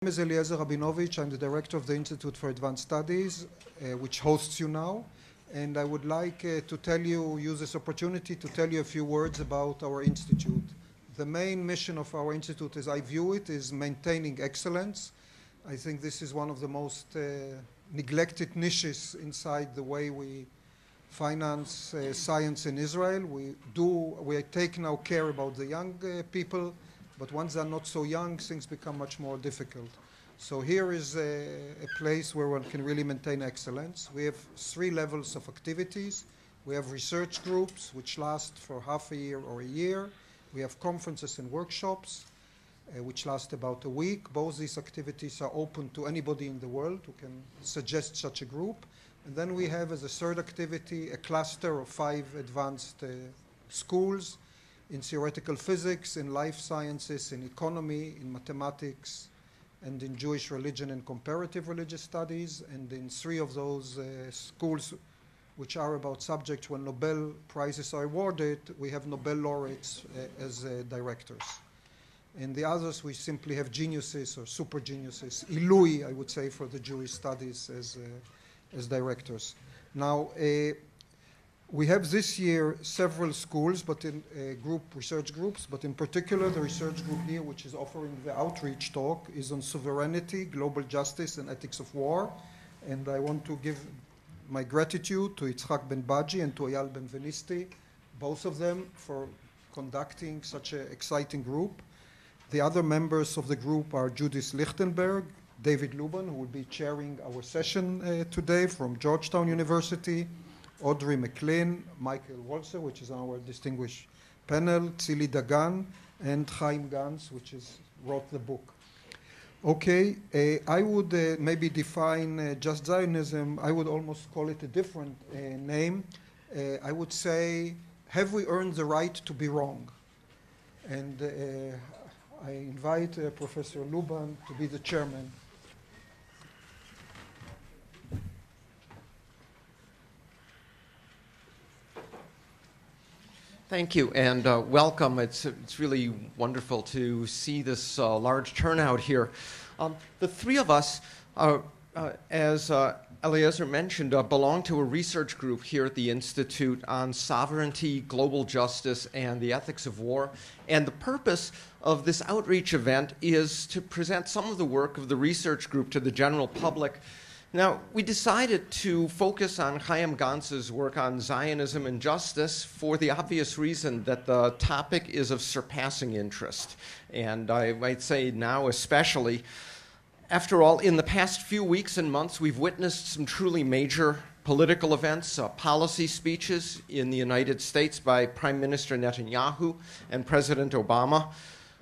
My name is Eliezer Rabinovich. I'm the director of the Institute for Advanced Studies, which hosts you now. And I would like to use this opportunity to tell you a few words about our institute. The main mission of our institute, as I view it, is maintaining excellence. I think this is one of the most neglected niches inside the way we finance science in Israel. We take now care about the young people, but once they're not so young, things become much more difficult. So here is a place where one can really maintain excellence. We have 3 levels of activities. We have research groups, which last for half a year or a year. We have conferences and workshops, which last about a week. Both these activities are open to anybody in the world who can suggest such a group. And then we have, as a third activity, a cluster of 5 advanced schools in theoretical physics, in life sciences, in economy, in mathematics, and in Jewish religion and comparative religious studies. And in 3 of those schools, which are about subjects when Nobel Prizes are awarded, we have Nobel laureates as directors. In the others, we simply have geniuses or super geniuses, Ilui, I would say, for the Jewish studies as directors. Now, we have this year several schools, but in research groups, but in particular the research group here, which is offering the outreach talk, is on sovereignty, global justice, and ethics of war. And I want to give my gratitude to Yitzhak Ben Baji and to Eyal Ben Venisti, both of them, for conducting such an exciting group. The other members of the group are Judith Lichtenberg, David Luban, who will be chairing our session today from Georgetown University, Audrey McLean, Michael Walzer, which is our distinguished panel, Tzili Dagan, and Chaim Gans, which wrote the book. Okay, I would maybe define Just Zionism, I would almost call it a different name. I would say, have we earned the right to be wrong? And I invite Professor Luban to be the chairman. Thank you, and welcome. It's really wonderful to see this large turnout here. The 3 of us, as Eliezer mentioned, belong to a research group here at the Institute on sovereignty, global justice, and the ethics of war. And the purpose of this outreach event is to present some of the work of the research group to the general public. Now, we decided to focus on Chaim Gans's work on Zionism and justice for the obvious reason that the topic is of surpassing interest. And I might say now especially, after all, in the past few weeks and months, we've witnessed some truly major political events, policy speeches in the United States by Prime Minister Netanyahu and President Obama,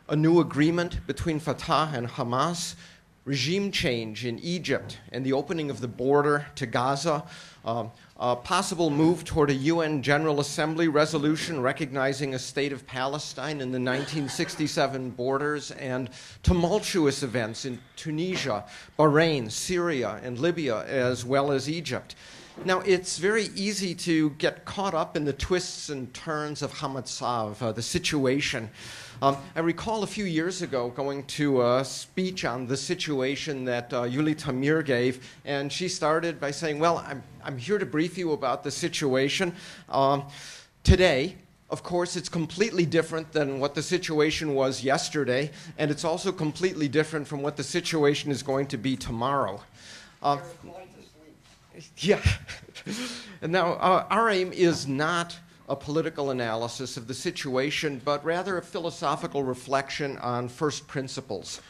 a new agreement between Fatah and Hamas, regime change in Egypt and the opening of the border to Gaza, a possible move toward a UN General Assembly resolution recognizing a state of Palestine in the 1967 borders, and tumultuous events in Tunisia, Bahrain, Syria, and Libya, as well as Egypt. Now, it's very easy to get caught up in the twists and turns of Hamatzav, the situation. I recall a few years ago going to a speech on the situation that Yuli Tamir gave, and she started by saying, well, I'm here to brief you about the situation. Today, of course, it's completely different than what the situation was yesterday, and it's also completely different from what the situation is going to be tomorrow. Yeah. And now, our aim is not a political analysis of the situation, but rather a philosophical reflection on first principles.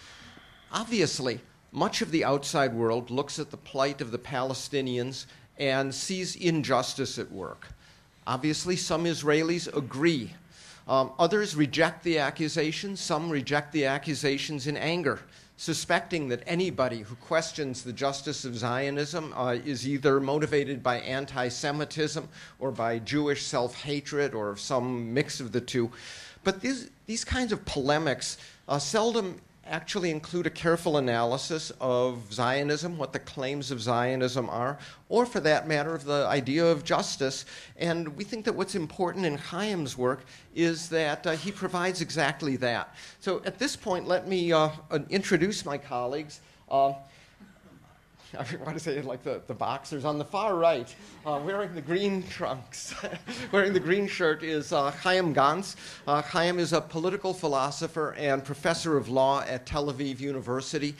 Obviously, much of the outside world looks at the plight of the Palestinians and sees injustice at work. Obviously, some Israelis agree. Others reject the accusations. Some reject the accusations in anger, suspecting that anybody who questions the justice of Zionism is either motivated by anti-Semitism or by Jewish self-hatred or some mix of the two. But these kinds of polemics seldom actually include a careful analysis of Zionism, what the claims of Zionism are, or for that matter, of the idea of justice. And we think that what's important in Chaim's work is that he provides exactly that. So at this point, let me introduce my colleagues. I want to say like the boxers on the far right, wearing the green trunks, wearing the green shirt is Chaim Gans. Chaim is a political philosopher and professor of law at Tel Aviv University.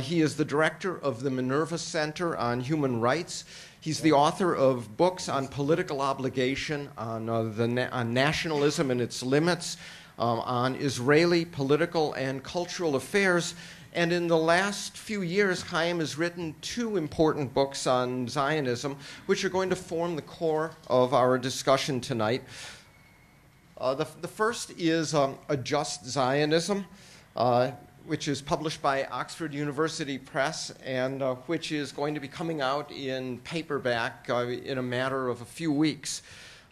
He is the director of the Minerva Center on Human Rights. He's the author of books on political obligation, on nationalism and its limits, on Israeli political and cultural affairs. And in the last few years, Chaim has written two important books on Zionism, which are going to form the core of our discussion tonight. The first is a Just Zionism, which is published by Oxford University Press, and which is going to be coming out in paperback in a matter of a few weeks.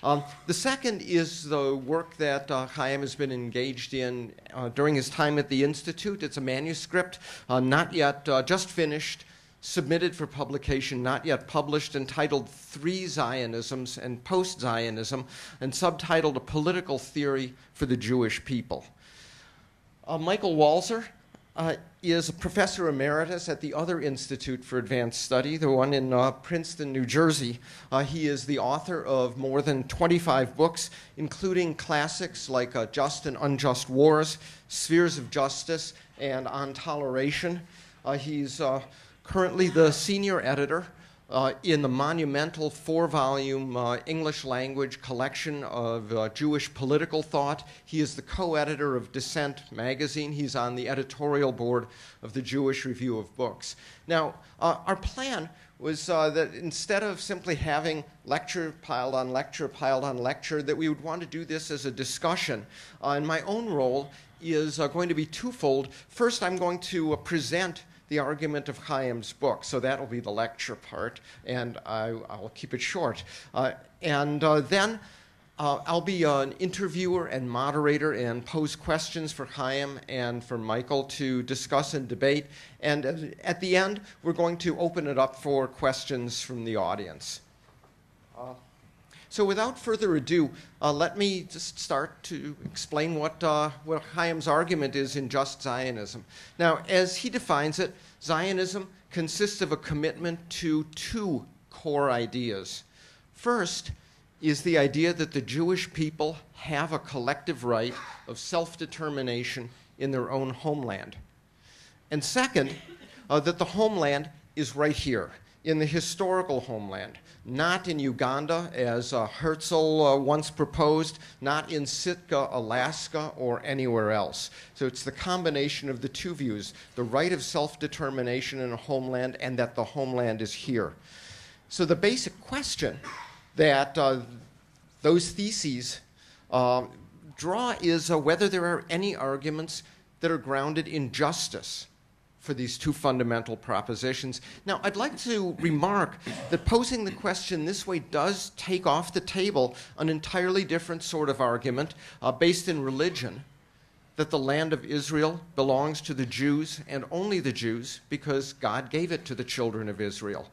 The second is the work that Chaim has been engaged in during his time at the Institute. It's a manuscript, not yet, just finished, submitted for publication, not yet published, entitled Three Zionisms and Post-Zionism, and subtitled A Political Theory for the Jewish People. Michael Walzer is a professor emeritus at the other Institute for Advanced Study, the one in Princeton, New Jersey. He is the author of more than 25 books, including classics like Just and Unjust Wars, Spheres of Justice, and On Toleration. He's currently the senior editor in the monumental 4-volume English language collection of Jewish political thought. He is the co-editor of Dissent magazine. He's on the editorial board of the Jewish Review of Books. Now, our plan was that instead of simply having lecture piled on lecture piled on lecture, that we would want to do this as a discussion. And my own role is going to be twofold. First, I'm going to present the argument of Chaim's book. So that'll be the lecture part, and I'll keep it short. Then I'll be an interviewer and moderator and pose questions for Chaim and for Michael to discuss and debate. And at the end, we're going to open it up for questions from the audience. So without further ado, let me just start to explain what Chaim's argument is in Just Zionism. Now, as he defines it, Zionism consists of a commitment to two core ideas. First is the idea that the Jewish people have a collective right of self-determination in their own homeland. And second, that the homeland is right here, in the historical homeland, not in Uganda, as Herzl once proposed, not in Sitka, Alaska, or anywhere else. So it's the combination of the two views, the right of self-determination in a homeland and that the homeland is here. So the basic question that those theses draw is whether there are any arguments that are grounded in justice for these two fundamental propositions. Now, I'd like to remark that posing the question this way does take off the table an entirely different sort of argument based in religion, that the land of Israel belongs to the Jews and only the Jews because God gave it to the children of Israel.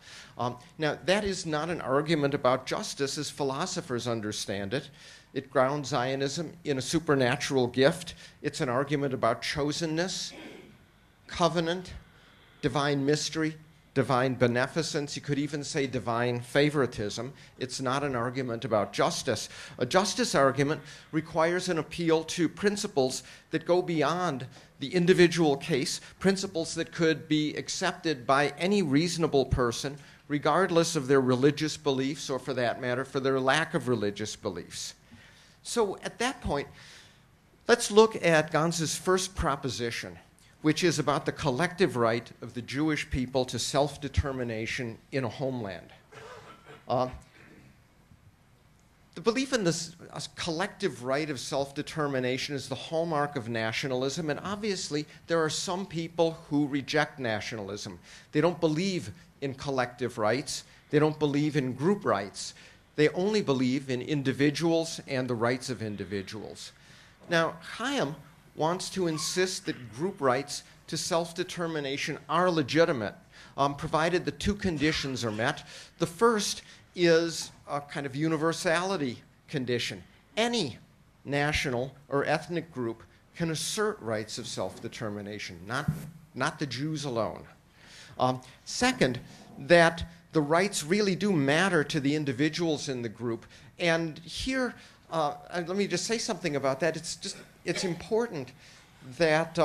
Now, that is not an argument about justice as philosophers understand it. It grounds Zionism in a supernatural gift. It's an argument about chosenness, covenant, divine mystery, divine beneficence. You could even say divine favoritism. It's not an argument about justice. A justice argument requires an appeal to principles that go beyond the individual case, principles that could be accepted by any reasonable person, regardless of their religious beliefs or, for that matter, for their lack of religious beliefs. So at that point, let's look at Gans's first proposition, which is about the collective right of the Jewish people to self-determination in a homeland. The belief in this collective right of self-determination is the hallmark of nationalism, and obviously there are some people who reject nationalism. They don't believe in collective rights. They don't believe in group rights. They only believe in individuals and the rights of individuals. Now, Chaim wants to insist that group rights to self-determination are legitimate, provided the two conditions are met. The first is a kind of universality condition. Any national or ethnic group can assert rights of self-determination, not the Jews alone. Second, that the rights really do matter to the individuals in the group. And here, let me just say something about that. It's important that,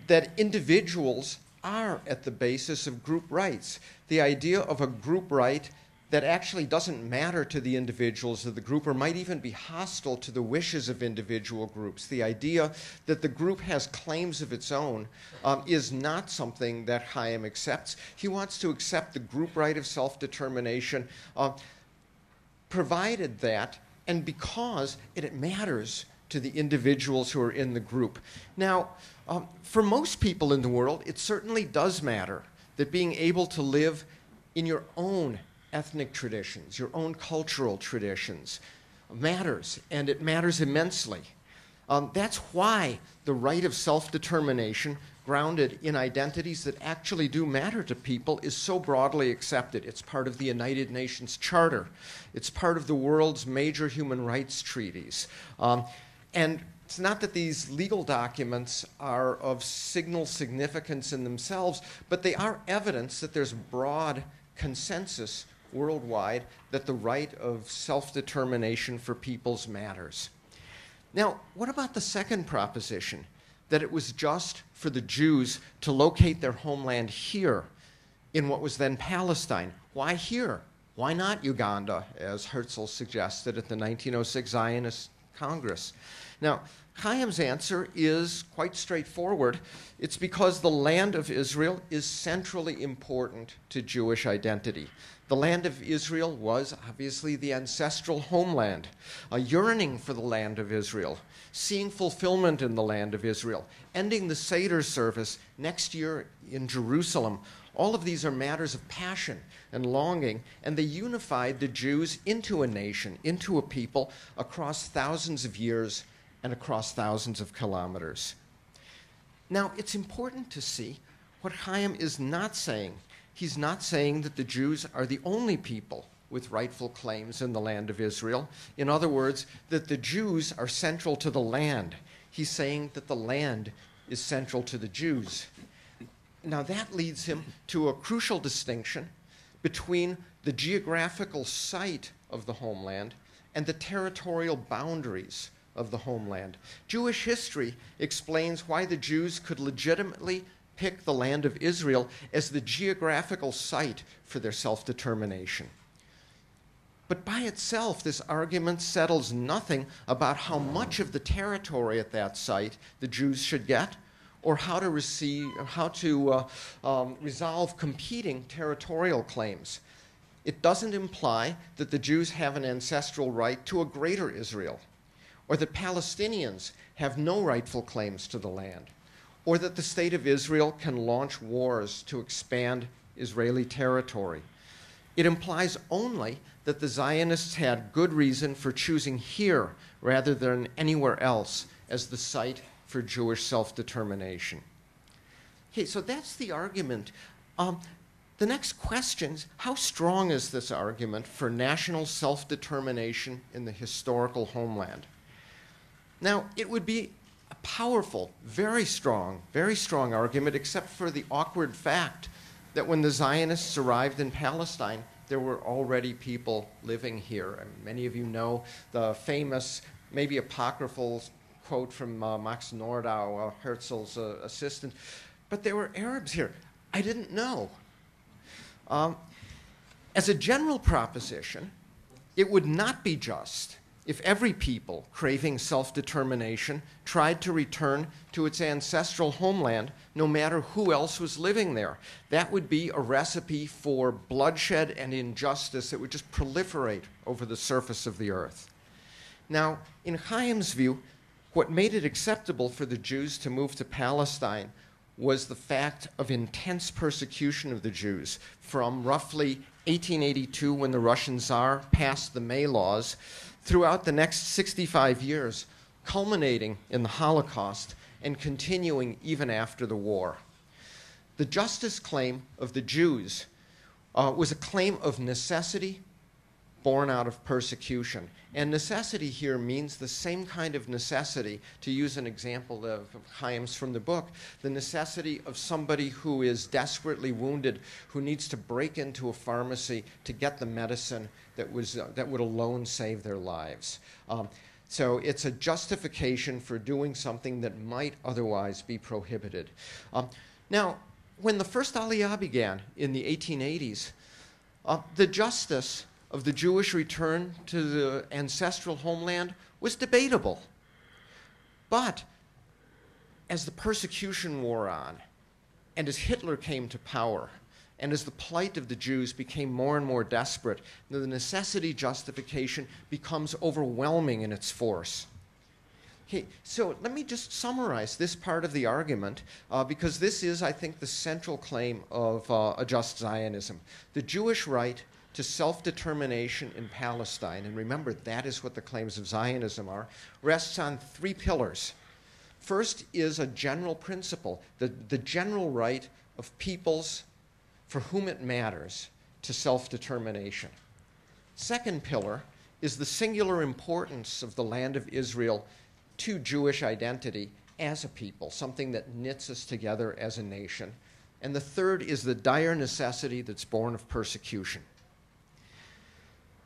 that individuals are at the basis of group rights. The idea of a group right that actually doesn't matter to the individuals of the group or might even be hostile to the wishes of individual groups. The idea that the group has claims of its own is not something that Chaim accepts. He wants to accept the group right of self-determination, provided that, and because it matters to the individuals who are in the group. Now, for most people in the world, it certainly does matter that being able to live in your own ethnic traditions, your own cultural traditions, matters, and it matters immensely. That's why the right of self-determination, grounded in identities that actually do matter to people, is so broadly accepted. It's part of the United Nations Charter. It's part of the world's major human rights treaties. And it's not that these legal documents are of signal significance in themselves, but they are evidence that there's broad consensus worldwide that the right of self-determination for peoples matters. Now, what about the second proposition, that it was just for the Jews to locate their homeland here in what was then Palestine? Why here? Why not Uganda, as Herzl suggested at the 1906 Zionist Congress? Now, Chaim's answer is quite straightforward. It's because the land of Israel is centrally important to Jewish identity. The land of Israel was obviously the ancestral homeland, a yearning for the land of Israel, seeing fulfillment in the land of Israel, ending the Seder service next year in Jerusalem. All of these are matters of passion and longing, and they unified the Jews into a nation, into a people, across thousands of years and across thousands of kilometers. Now, it's important to see what Chaim is not saying. He's not saying that the Jews are the only people with rightful claims in the land of Israel. In other words, that the Jews are central to the land. He's saying that the land is central to the Jews. Now, that leads him to a crucial distinction between the geographical site of the homeland and the territorial boundaries of the homeland. Jewish history explains why the Jews could legitimately pick the land of Israel as the geographical site for their self-determination. But by itself, this argument settles nothing about how much of the territory at that site the Jews should get, or how to resolve competing territorial claims. It doesn't imply that the Jews have an ancestral right to a greater Israel, or that Palestinians have no rightful claims to the land, or that the state of Israel can launch wars to expand Israeli territory. It implies only that the Zionists had good reason for choosing here rather than anywhere else as the site for Jewish self-determination. Okay, so that's the argument. The next question is, how strong is this argument for national self-determination in the historical homeland? Now, it would be a powerful, very strong argument, except for the awkward fact that when the Zionists arrived in Palestine, there were already people living here. And many of you know the famous, maybe apocryphal quote from Max Nordau, Herzl's assistant. But there were Arabs here. I didn't know. As a general proposition, it would not be just if every people craving self-determination tried to return to its ancestral homeland, no matter who else was living there. That would be a recipe for bloodshed and injustice that would just proliferate over the surface of the earth. Now, in Chaim's view, what made it acceptable for the Jews to move to Palestine was the fact of intense persecution of the Jews from roughly 1882, when the Russian Tsar passed the May Laws, throughout the next 65 years, culminating in the Holocaust and continuing even after the war. The justice claim of the Jews was a claim of necessity born out of persecution. And necessity here means the same kind of necessity, to use an example of Chaim's from the book, the necessity of somebody who is desperately wounded, who needs to break into a pharmacy to get the medicine that would alone save their lives. So it's a justification for doing something that might otherwise be prohibited. Now, when the first Aliyah began in the 1880s, the justice of the Jewish return to the ancestral homeland was debatable. But as the persecution wore on, and as Hitler came to power, and as the plight of the Jews became more and more desperate, the necessity justification becomes overwhelming in its force. Okay, so let me just summarize this part of the argument, because this is, I think, the central claim of a Just Zionism. The Jewish right to self-determination in Palestine, and remember that is what the claims of Zionism are, rests on three pillars. First is a general principle, the general right of peoples for whom it matters to self-determination. Second pillar is the singular importance of the land of Israel to Jewish identity as a people, something that knits us together as a nation. And the third is the dire necessity that's born of persecution.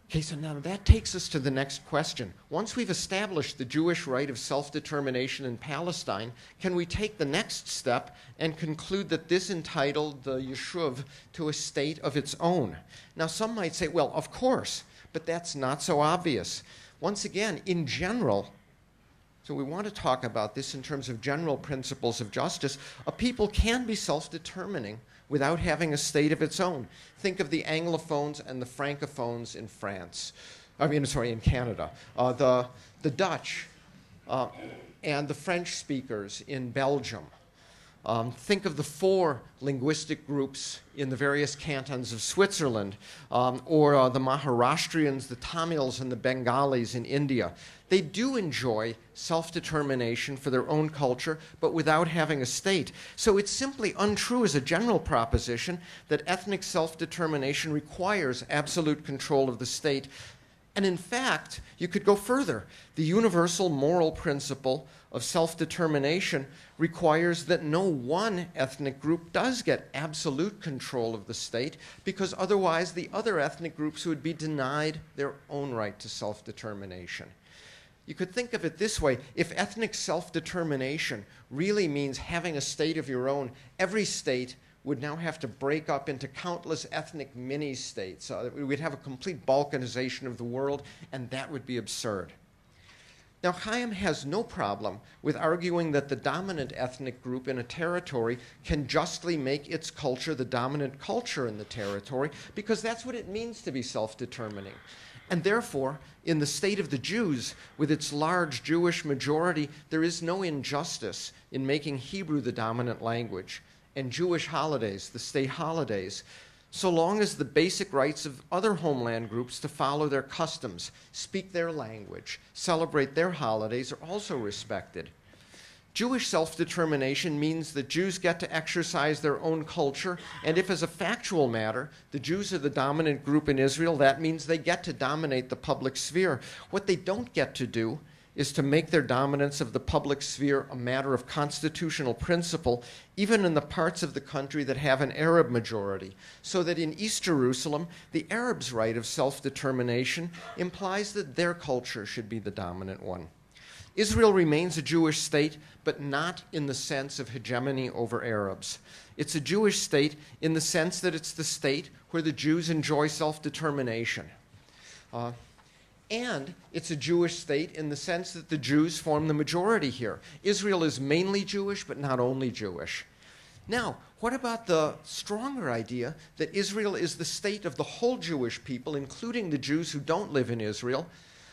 Okay, so now that takes us to the next question. Once we've established the Jewish right of self-determination in Palestine, can we take the next step and conclude that this entitled the Yishuv to a state of its own? Now, some might say, well, of course, but that's not so obvious. Once again, in general, so we want to talk about this in terms of general principles of justice, a people can be self-determining without having a state of its own. Think of the Anglophones and the Francophones in France. In Canada. The Dutch and the French speakers in Belgium. Think of the four linguistic groups in the various cantons of Switzerland, or the Maharashtrians, the Tamils, and the Bengalis in India. They do enjoy self-determination for their own culture, but without having a state. So it's simply untrue as a general proposition that ethnic self-determination requires absolute control of the state. And in fact, you could go further. The universal moral principle of self-determination requires that no one ethnic group does get absolute control of the state, because otherwise the other ethnic groups would be denied their own right to self-determination. You could think of it this way: if ethnic self-determination really means having a state of your own, every state would now have to break up into countless ethnic mini-states. We'd have a complete balkanization of the world, and that would be absurd. Now, Chaim has no problem with arguing that the dominant ethnic group in a territory can justly make its culture the dominant culture in the territory, because that's what it means to be self-determining. And therefore, in the state of the Jews, with its large Jewish majority, there is no injustice in making Hebrew the dominant language, and Jewish holidays, the state holidays, so long as the basic rights of other homeland groups to follow their customs, speak their language, celebrate their holidays are also respected. Jewish self-determination means that Jews get to exercise their own culture, and if as a factual matter, the Jews are the dominant group in Israel, that means they get to dominate the public sphere. What they don't get to do is to make their dominance of the public sphere a matter of constitutional principle, even in the parts of the country that have an Arab majority, so that in East Jerusalem, the Arabs' right of self-determination implies that their culture should be the dominant one. Israel remains a Jewish state, but not in the sense of hegemony over Arabs. It's a Jewish state in the sense that it's the state where the Jews enjoy self-determination. And it's a Jewish state in the sense that the Jews form the majority here. Israel is mainly Jewish, but not only Jewish. Now, what about the stronger idea that Israel is the state of the whole Jewish people, including the Jews who don't live in Israel?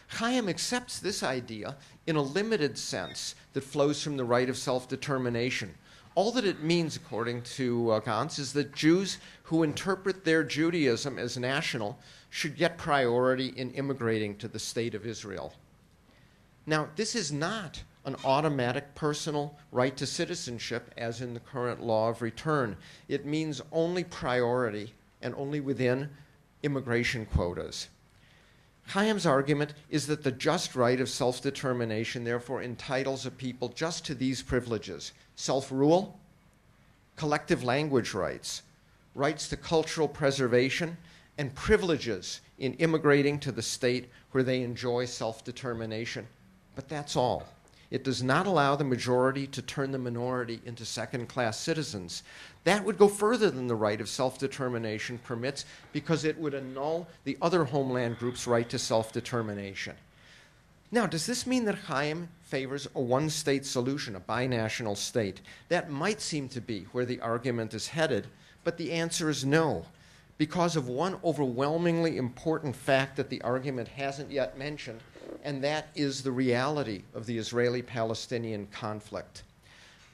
Chaim accepts this idea in a limited sense that flows from the right of self-determination. All that it means, according to Gans, is that Jews who interpret their Judaism as national should get priority in immigrating to the state of Israel. Now, this is not an automatic personal right to citizenship as in the current law of return. It means only priority and only within immigration quotas. Chaim's argument is that the just right of self-determination therefore entitles a people just to these privileges: self-rule, collective language rights, rights to cultural preservation, and privileges in immigrating to the state where they enjoy self-determination. But that's all. It does not allow the majority to turn the minority into second-class citizens. That would go further than the right of self-determination permits, because it would annul the other homeland groups' right to self-determination. Now, does this mean that Chaim favors a one-state solution, a binational state? That might seem to be where the argument is headed, but the answer is no, because of one overwhelmingly important fact that the argument hasn't yet mentioned, and that is the reality of the Israeli-Palestinian conflict.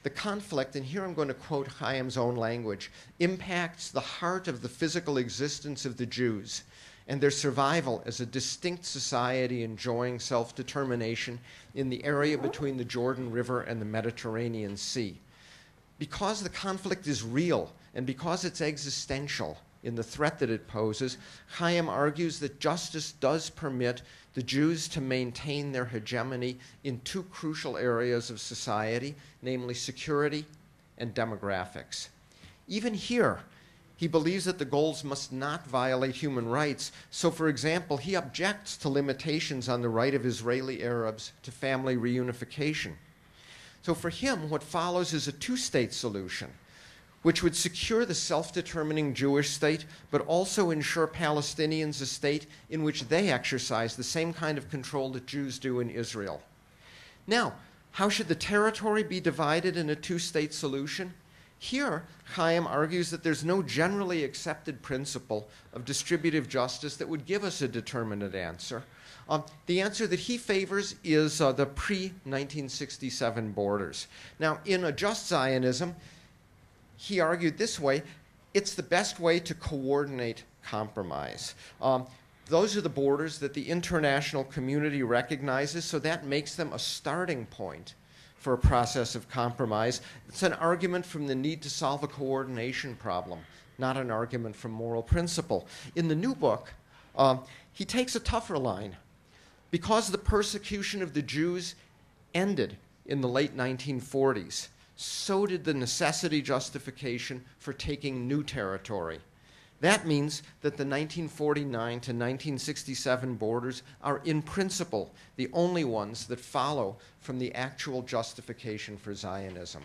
The conflict, and here I'm going to quote Chaim's own language, impacts the heart of the physical existence of the Jews and their survival as a distinct society enjoying self-determination in the area between the Jordan River and the Mediterranean Sea. Because the conflict is real and because it's existential in the threat that it poses, Chaim argues that justice does permit the Jews to maintain their hegemony in two crucial areas of society, namely security and demographics. Even here, he believes that the goals must not violate human rights. So, for example, he objects to limitations on the right of Israeli Arabs to family reunification. So for him, what follows is a two-state solution, which would secure the self-determining Jewish state, but also ensure Palestinians a state in which they exercise the same kind of control that Jews do in Israel. Now, how should the territory be divided in a two-state solution? Here, Chaim argues that there's no generally accepted principle of distributive justice that would give us a determinate answer. The answer that he favors is the pre-1967 borders. Now, in a Just Zionism, he argued this way: it's the best way to coordinate compromise. Those are the borders that the international community recognizes, so that makes them a starting point for a process of compromise. It's an argument from the need to solve a coordination problem, not an argument from moral principle. In the new book, he takes a tougher line. Because the persecution of the Jews ended in the late 1940s, so did the necessity justification for taking new territory. That means that the 1949 to 1967 borders are in principle the only ones that follow from the actual justification for Zionism.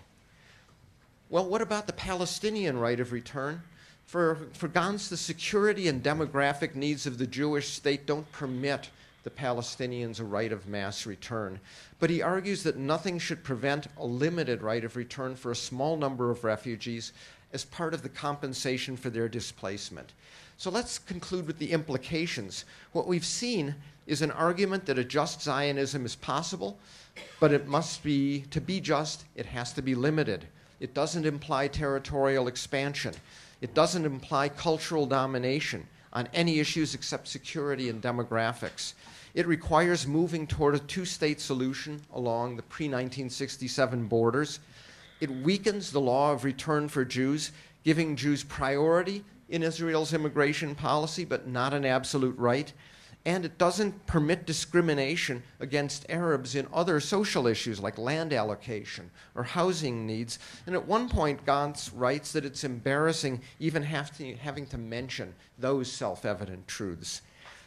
Well, what about the Palestinian right of return? For Gans, the security and demographic needs of the Jewish state don't permit the Palestinians a right of mass return. But he argues that nothing should prevent a limited right of return for a small number of refugees as part of the compensation for their displacement. So let's conclude with the implications. What we've seen is an argument that a just Zionism is possible, but it must be, to be just, it has to be limited. It doesn't imply territorial expansion. It doesn't imply cultural domination on any issues except security and demographics. It requires moving toward a two-state solution along the pre-1967 borders. It weakens the law of return for Jews, giving Jews priority in Israel's immigration policy, but not an absolute right. And it doesn't permit discrimination against Arabs in other social issues like land allocation or housing needs. And at one point, Gans writes that it's embarrassing even having to mention those self-evident truths.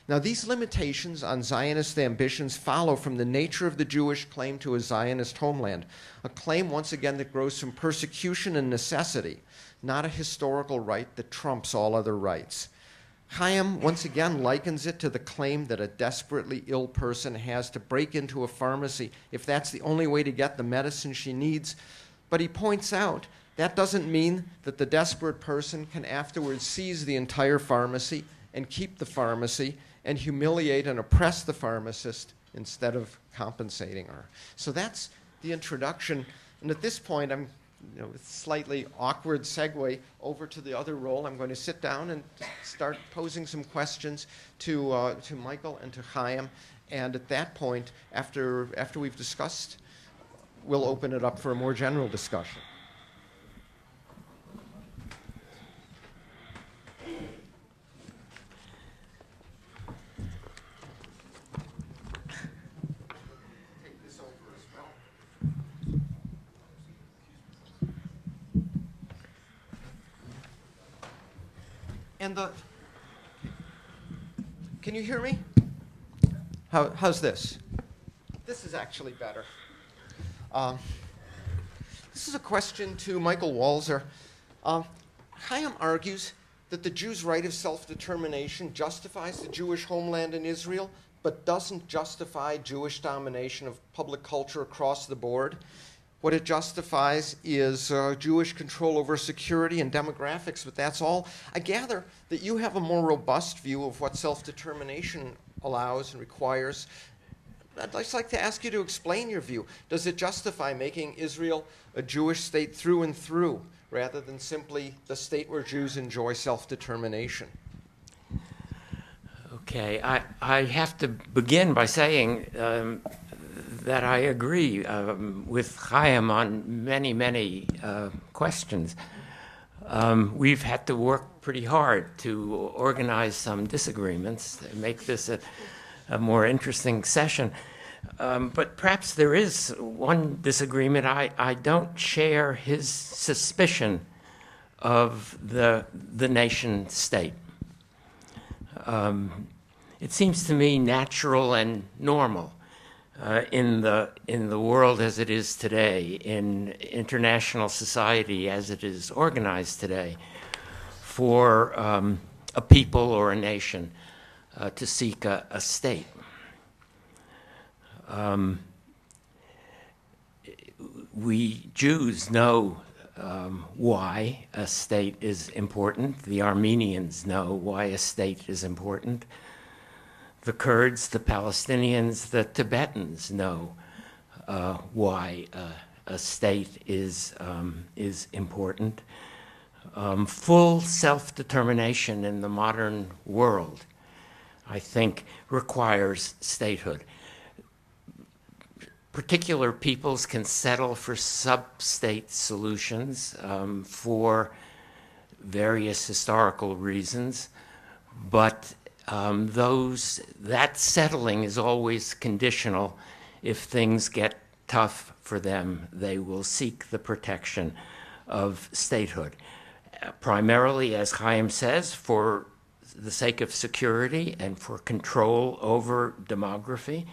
Now, these limitations on Zionist ambitions follow from the nature of the Jewish claim to a Zionist homeland, a claim, once again, that grows from persecution and necessity, not a historical right that trumps all other rights. Chaim once again likens it to the claim that a desperately ill person has to break into a pharmacy if that's the only way to get the medicine she needs. But he points out that doesn't mean that the desperate person can afterwards seize the entire pharmacy and keep the pharmacy and humiliate and oppress the pharmacist instead of compensating her. So that's the introduction. And at this point, I'm, with a slightly awkward segue over to the other role, I'm going to sit down and start posing some questions to Michael and to Chaim. And at that point, after we've discussed we'll open it up for a more general discussion. And can you hear me? How's this? This is actually better. This is a question to Michael Walzer. Chaim argues that the Jews' right of self-determination justifies the Jewish homeland in Israel, but doesn't justify Jewish domination of public culture across the board. What it justifies is Jewish control over security and demographics, but that's all. I gather that you have a more robust view of what self-determination allows and requires. I'd just like to ask you to explain your view. Does it justify making Israel a Jewish state through and through, rather than simply the state where Jews enjoy self-determination? Okay, I have to begin by saying that I agree with Chaim on many, many questions. We've had to work pretty hard to organize some disagreements to make this a more interesting session. But perhaps there is one disagreement. I don't share his suspicion of the nation state. It seems to me natural and normal in the world as it is today, in international society as it is organized today, for a people or a nation to seek a state. We Jews know why a state is important. The Armenians know why a state is important. The Kurds, the Palestinians, the Tibetans know why a state is important. Full self-determination in the modern world, I think, requires statehood. Particular peoples can settle for sub-state solutions for various historical reasons, but that settling is always conditional. If things get tough for them, they will seek the protection of statehood, primarily, as Chaim says, for the sake of security and for control over demography.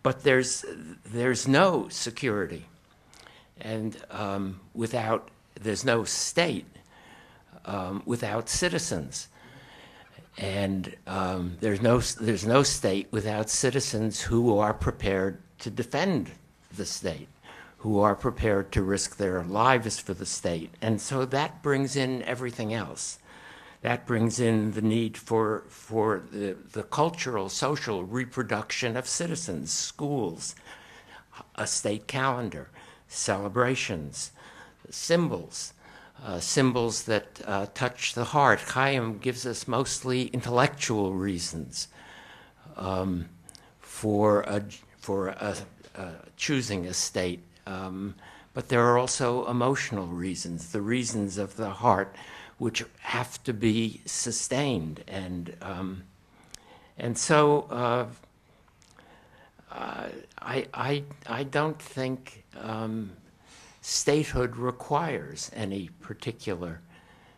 But there's no security, and there's no state without citizens. And there's no state without citizens who are prepared to defend the state, who are prepared to risk their lives for the state. And so that brings in everything else. That brings in the need for the cultural, social reproduction of citizens, schools, a state calendar, celebrations, symbols. Symbols that touch the heart. Chaim gives us mostly intellectual reasons for choosing a state, but there are also emotional reasons, the reasons of the heart, which have to be sustained, and so I don't think statehood requires any particular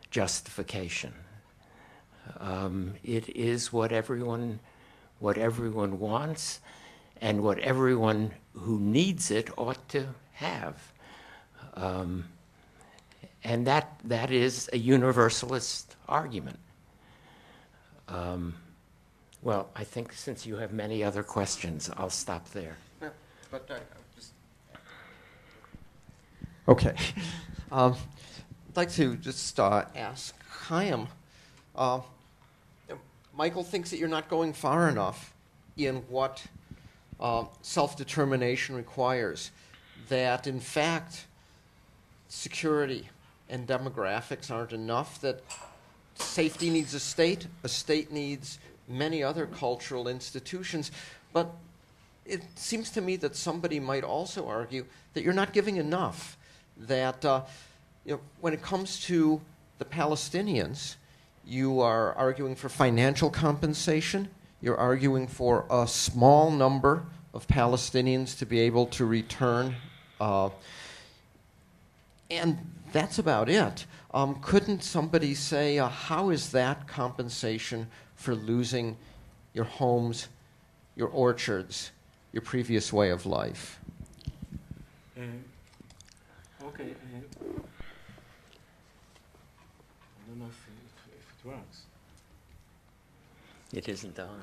justification. It is what everyone wants, and what everyone who needs it ought to have. And that is a universalist argument. Well, I think since you have many other questions, I'll stop there. Yeah, but okay. I'd like to just ask Chaim. Michael thinks that you're not going far enough in what self-determination requires, that in fact security and demographics aren't enough, that safety needs a state needs many other cultural institutions. But it seems to me that somebody might also argue that you're not giving enough, that when it comes to the Palestinians, you are arguing for financial compensation, you're arguing for a small number of Palestinians to be able to return, and that's about it. Couldn't somebody say, how is that compensation for losing your homes, your orchards, your previous way of life? Okay. I don't know if it works. It isn't on.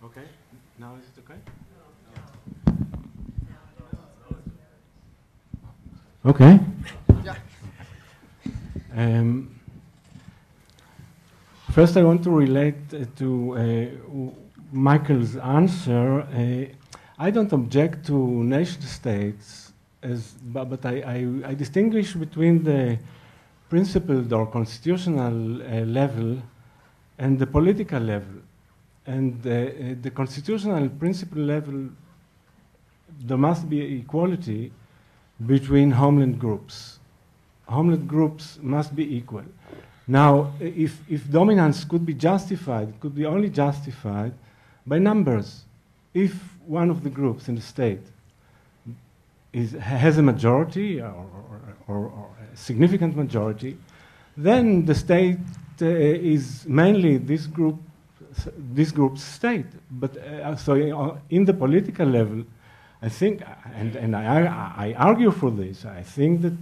Okay. Now is it okay? Okay. Yeah. First, I want to relate to Michael's answer. I don't object to nation states, but I distinguish between the principled or constitutional level and the political level. And the constitutional principle level, there must be equality between homeland groups. Homeland groups must be equal. Now, if dominance could be justified, it could be only justified by numbers. If one of the groups in the state has a majority or a significant majority, then the state is mainly this group's state. But so in the political level, I think, and I argue for this, I think that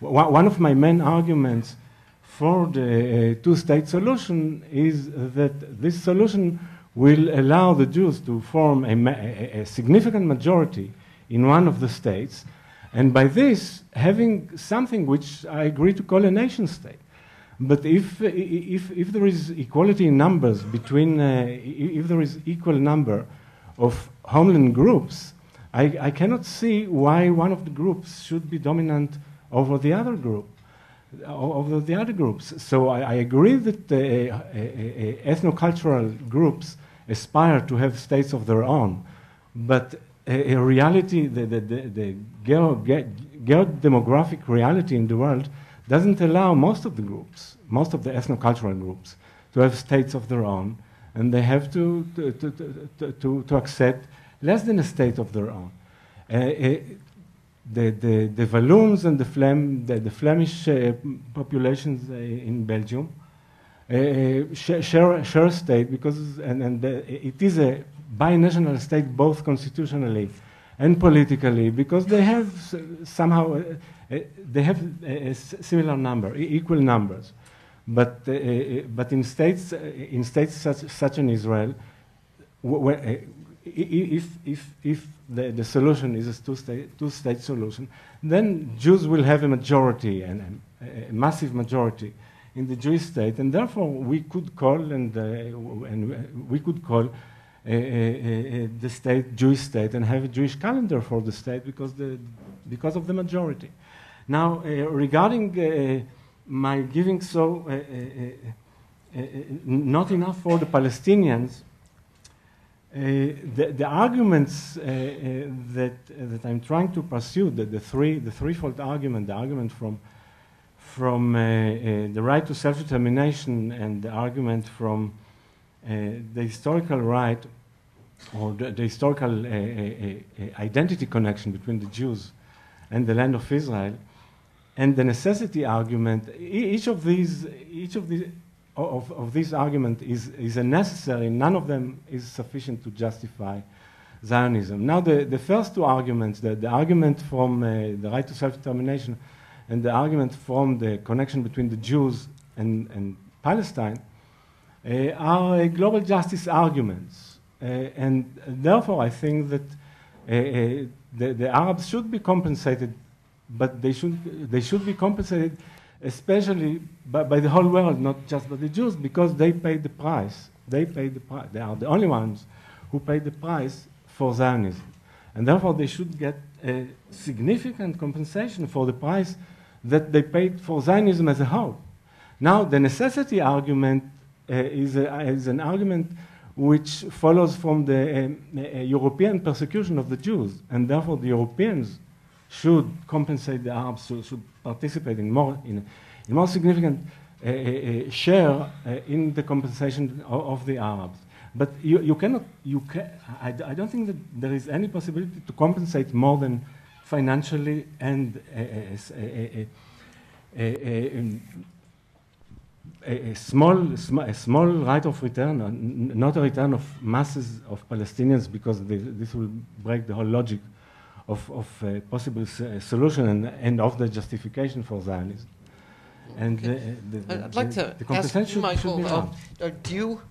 one of my main arguments for the two-state solution is that this solution will allow the Jews to form a significant majority in one of the states, and by this having something which I agree to call a nation state. But if there is equality in numbers between, if there is equal number of homeland groups, I cannot see why one of the groups should be dominant over the other group, over the other groups. So I agree that ethno-cultural groups aspire to have states of their own, but in reality, the geodemographic reality in the world doesn't allow most of the groups, most of the ethno-cultural groups, to have states of their own, and they have to accept less than a state of their own. The Walloons and the Flemish populations in Belgium share a state because it is a binational state both constitutionally and politically, because they have somehow they have a similar number, equal numbers, but in states such as Israel, if the solution is a two-state solution, then Jews will have a majority and a massive majority in the Jewish state, and therefore we could call the state Jewish state and have a Jewish calendar for the state because of the majority. Now, regarding my giving not enough for the Palestinians, the arguments that I'm trying to pursue, the threefold argument, the argument from the right to self-determination, and the argument from the historical right or the historical identity connection between the Jews and the land of Israel, and the necessity argument. Each of these arguments is a necessary. None of them is sufficient to justify Zionism. Now, the first two arguments, the argument from the right to self-determination and the argument from the connection between the Jews and Palestine, are global justice arguments. And therefore, I think that the Arabs should be compensated, but they should be compensated especially by the whole world, not just by the Jews, because they paid the price. They paid the price. They are the only ones who paid the price for Zionism. And therefore, they should get a significant compensation for the price that they paid for Zionism as a whole. Now, the necessity argument is an argument which follows from the European persecution of the Jews, and therefore the Europeans should compensate the Arabs, should participate in more significant share in the compensation of the Arabs. But I don't think that there is any possibility to compensate more than financially and a small right of return, not a return of masses of Palestinians, because this will break the whole logic of a possible solution and of the justification for Zionism. And I'd like to ask Michael,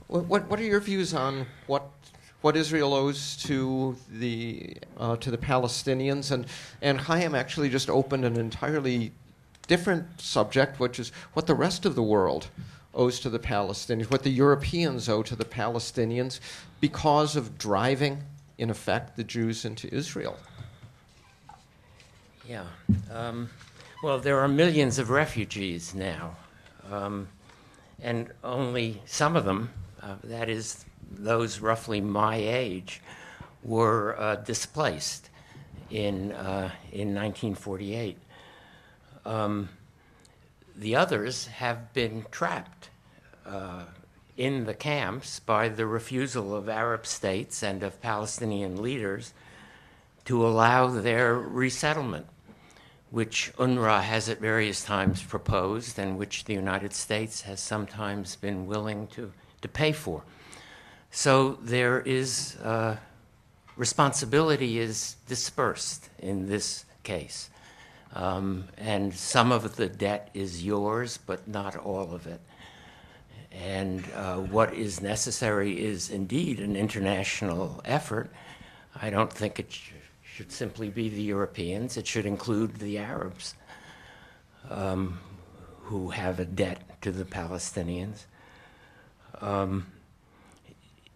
what are your views on what Israel owes to the Palestinians? And Chaim actually just opened an entirely different subject, which is what the rest of the world owes to the Palestinians, what the Europeans owe to the Palestinians because of driving, in effect, the Jews into Israel. Yeah. Well, there are millions of refugees now, and only some of them, that is, those roughly my age, were displaced in 1948. The others have been trapped in the camps by the refusal of Arab states and of Palestinian leaders to allow their resettlement, which UNRWA has at various times proposed and which the United States has sometimes been willing to pay for. So there is, responsibility is dispersed in this case. And some of the debt is yours, but not all of it. And what is necessary is indeed an international effort. I don't think it should simply be the Europeans. It should include the Arabs who have a debt to the Palestinians.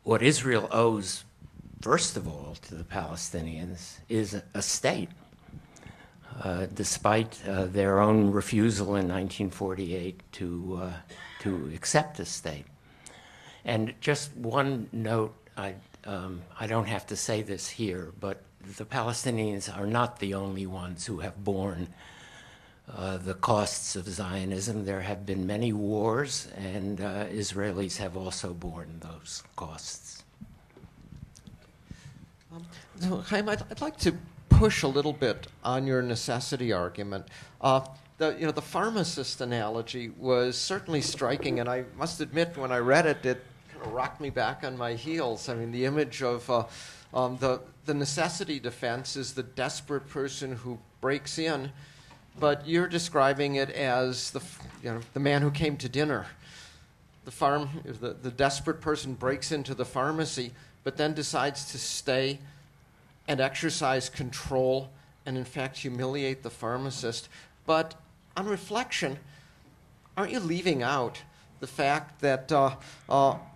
What Israel owes, first of all, to the Palestinians is a state. Despite their own refusal in 1948 to accept a state. And just one note, I don't have to say this here, but the Palestinians are not the only ones who have borne the costs of Zionism. There have been many wars, and Israelis have also borne those costs. So, Chaim, I'd like to push a little bit on your necessity argument. The pharmacist analogy was certainly striking, and I must admit, when I read it, it kind of rocked me back on my heels. I mean, the image of the necessity defense is the desperate person who breaks in, but you're describing it as the man who came to dinner. The desperate person breaks into the pharmacy, but then decides to stay and exercise control and, in fact, humiliate the pharmacist. But on reflection, aren't you leaving out the fact that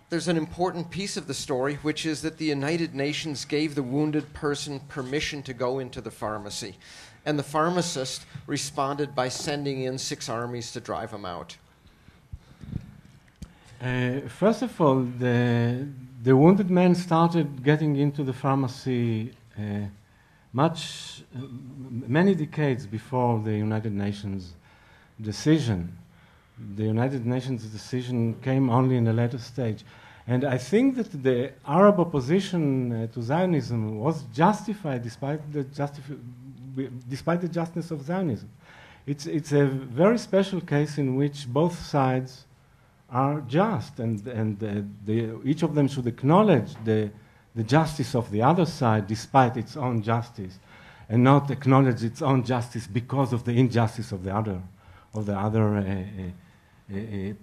there's an important piece of the story, which is that the United Nations gave the wounded person permission to go into the pharmacy, and the pharmacist responded by sending in 6 armies to drive him out? First of all, the wounded man started getting into the pharmacy many decades before the United Nations decision. The United Nations decision came only in a later stage. And I think that the Arab opposition to Zionism was justified despite the justness of Zionism. It's a very special case in which both sides are just, and each of them should acknowledge the justice of the other side despite its own justice, and not acknowledge its own justice because of the injustice of the other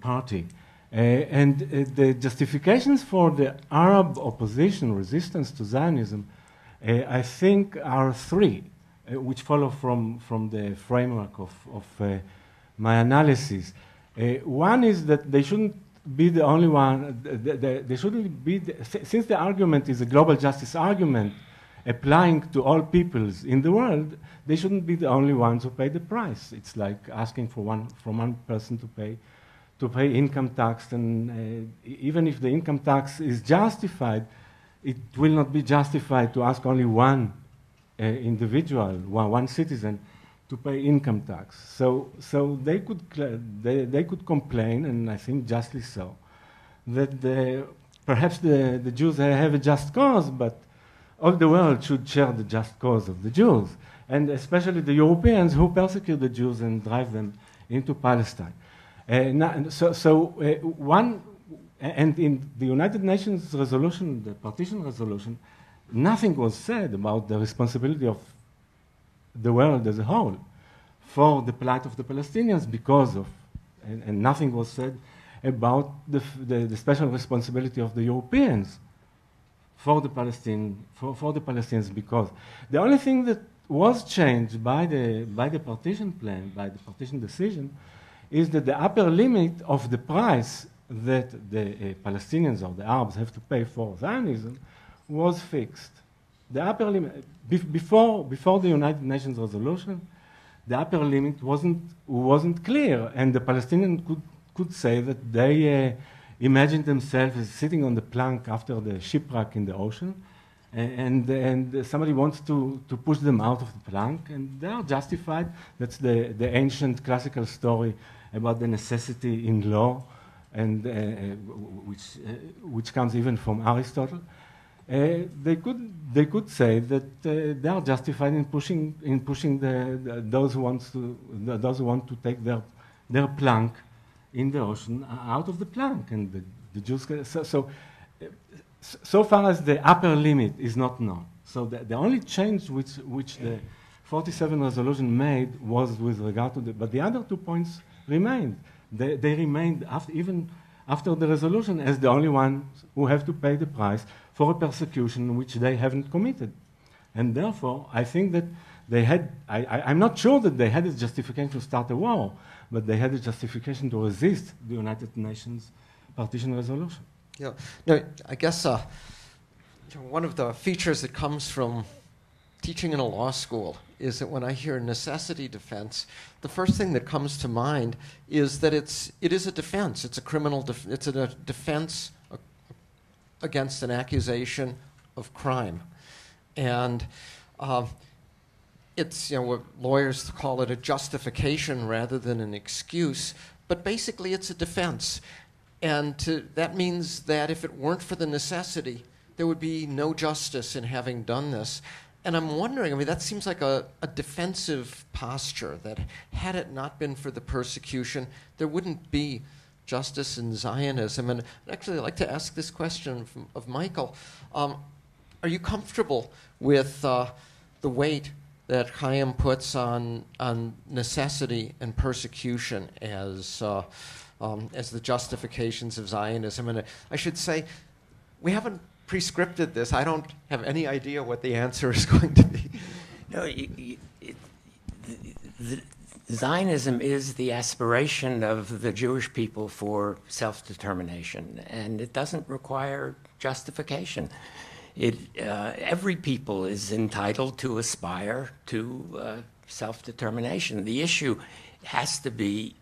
party. And the justifications for the Arab opposition resistance to Zionism, I think, are 3, which follow from the framework of my analysis. One is that they shouldn't be the only one. They shouldn't be since the argument is a global justice argument applying to all peoples in the world. They shouldn't be the only ones who pay the price. It's like asking for one person to pay to pay income tax, and even if the income tax is justified, it will not be justified to ask only one individual, one citizen, to pay income tax. So they could complain, and I think justly so, that perhaps the Jews have a just cause, but all the world should share the just cause of the Jews, and especially the Europeans who persecute the Jews and drive them into Palestine. And in the United Nations resolution, the partition resolution, nothing was said about the responsibility of the world as a whole for the plight of the Palestinians because of, and nothing was said about the special responsibility of the Europeans for the Palestinians, because the only thing that was changed by the partition plan, by the partition decision, is that the upper limit of the price that the Palestinians or the Arabs have to pay for Zionism was fixed. The upper limit, before the United Nations resolution, the upper limit wasn't clear, and the Palestinians could say that they imagined themselves as sitting on the plank after the shipwreck in the ocean, and somebody wants to push them out of the plank, and they are justified. That's the ancient classical story about the necessity in law, and which comes even from Aristotle. They could say that they are justified in pushing those who want to take their plank in the ocean out of the plank, and the Jews. So far as the upper limit is not known. So the only change which the 47 resolution made was with regard to but the other 2 points remained. They remained even after the resolution as the only ones who have to pay the price for a persecution which they haven't committed. And therefore, I think that they had, I'm not sure that they had a justification to start a war, but they had a justification to resist the United Nations partition resolution. Yeah, no, I guess one of the features that comes from teaching in a law school is that when I hear necessity defense, the first thing that comes to mind is that it is a defense. It's a criminal. It's a defense against an accusation of crime, and it's what lawyers call it a justification rather than an excuse. But basically, it's a defense. And that means that if it weren't for the necessity, there would be no justice in having done this. And I'm wondering, that seems like a defensive posture, that had it not been for the persecution, there wouldn't be justice in Zionism. And actually, I'd like to ask this question of Michael. Are you comfortable with the weight that Chaim puts on necessity and persecution as the justifications of Zionism? And I should say, we haven't prescripted this. I don't have any idea what the answer is going to be. No, Zionism is the aspiration of the Jewish people for self-determination, and it doesn't require justification. Every people is entitled to aspire to self-determination. The issue has to be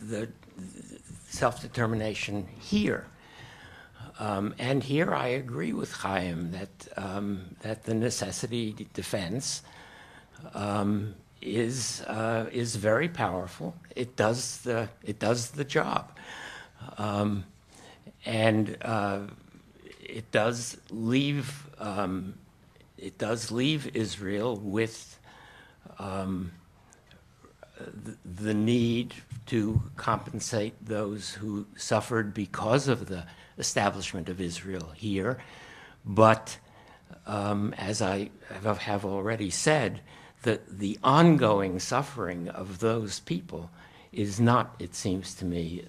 the self-determination here. And here I agree with Chaim that the necessity defense is very powerful. It does the job, and it does leave Israel with the need to compensate those who suffered because of the establishment of Israel here. But as I have already said, the ongoing suffering of those people is not, it seems to me,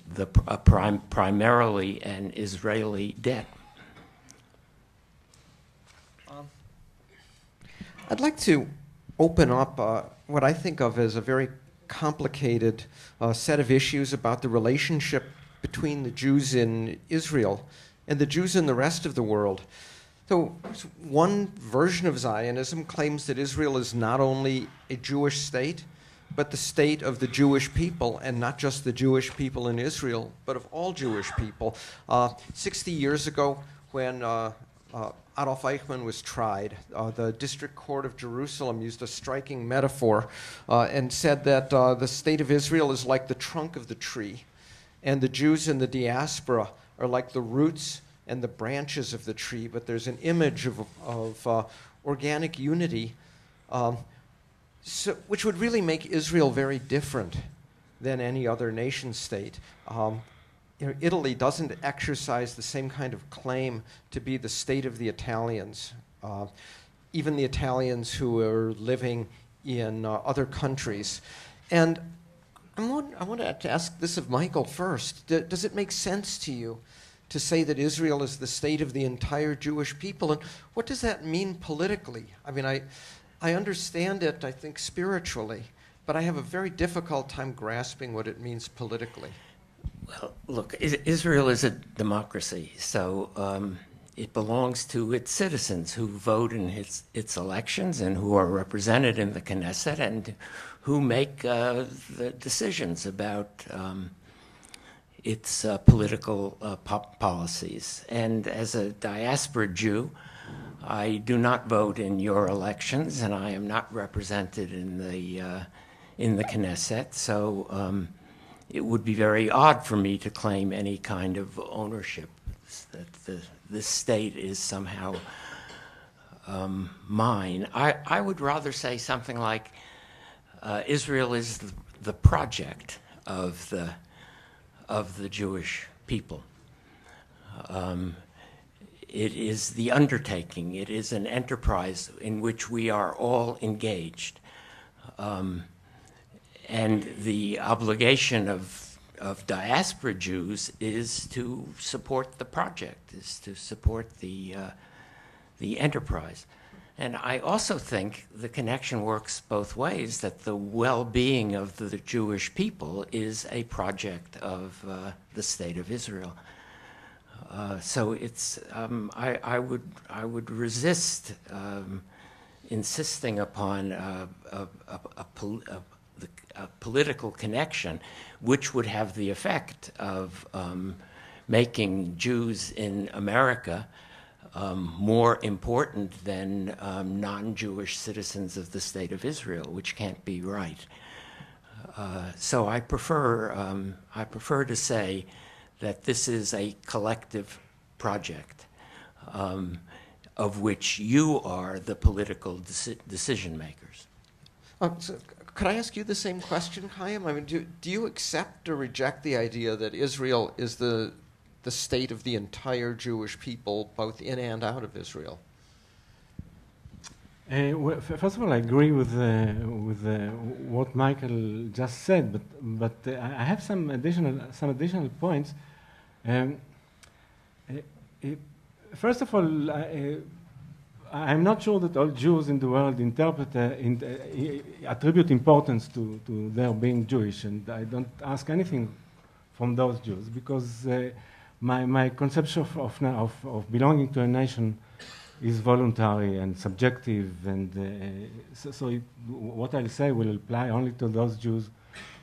primarily an Israeli debt. I'd like to open up what I think of as a very complicated set of issues about the relationship between the Jews in Israel and the Jews in the rest of the world. So one version of Zionism claims that Israel is not only a Jewish state, but the state of the Jewish people, and not just the Jewish people in Israel, but of all Jewish people. 60 years ago, when Adolf Eichmann was tried, the District Court of Jerusalem used a striking metaphor and said that the state of Israel is like the trunk of the tree, and the Jews in the diaspora are like the roots and the branches of the tree, but there's an image of organic unity, which would really make Israel very different than any other nation state. Italy doesn't exercise the same kind of claim to be the state of the Italians, even the Italians who are living in other countries. And I want to ask this of Michael first. Does it make sense to you to say that Israel is the state of the entire Jewish people? And what does that mean politically? I mean, I understand it, I think, spiritually, but I have a very difficult time grasping what it means politically. Well, look, Israel is a democracy, so it belongs to its citizens who vote in its elections and who are represented in the Knesset and who make the decisions about its political policies. And as a diaspora Jew, I do not vote in your elections, and I am not represented in the Knesset. So it would be very odd for me to claim any kind of ownership that this state is somehow mine. I would rather say something like Israel is the project of the Jewish people. It is the undertaking. It is an enterprise in which we are all engaged. And the obligation of diaspora Jews is to support the project, is to support the enterprise. And I also think the connection works both ways, that the well-being of the Jewish people is a project of the state of Israel. So it's I would resist insisting upon a political connection, which would have the effect of making Jews in America more important than non-Jewish citizens of the state of Israel, which can't be right. So I prefer to say that this is a collective project of which you are the political decision makers. So could I ask you the same question, Chaim? I mean, do you accept or reject the idea that Israel is the state of the entire Jewish people, both in and out of Israel? Well, first of all, I agree with what Michael just said, but I have some additional points. First of all, I'm not sure that all Jews in the world attribute importance to their being Jewish, and I don't ask anything from those Jews, because my conception of belonging to a nation is voluntary and subjective, and what I'll say will apply only to those Jews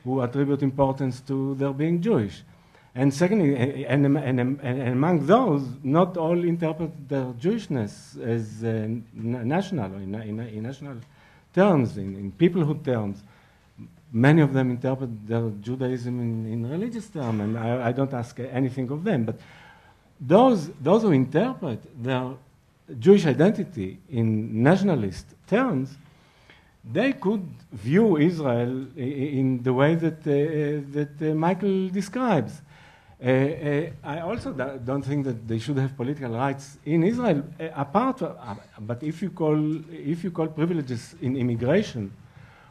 who attribute importance to their being Jewish. And secondly, and among those, not all interpret their Jewishness as national, or in national terms, in peoplehood terms. Many of them interpret their Judaism in religious terms, and I don't ask anything of them. But those who interpret their Jewish identity in nationalist terms, they could view Israel in the way that Michael describes. I also don't think that they should have political rights in Israel. But if you call privileges in immigration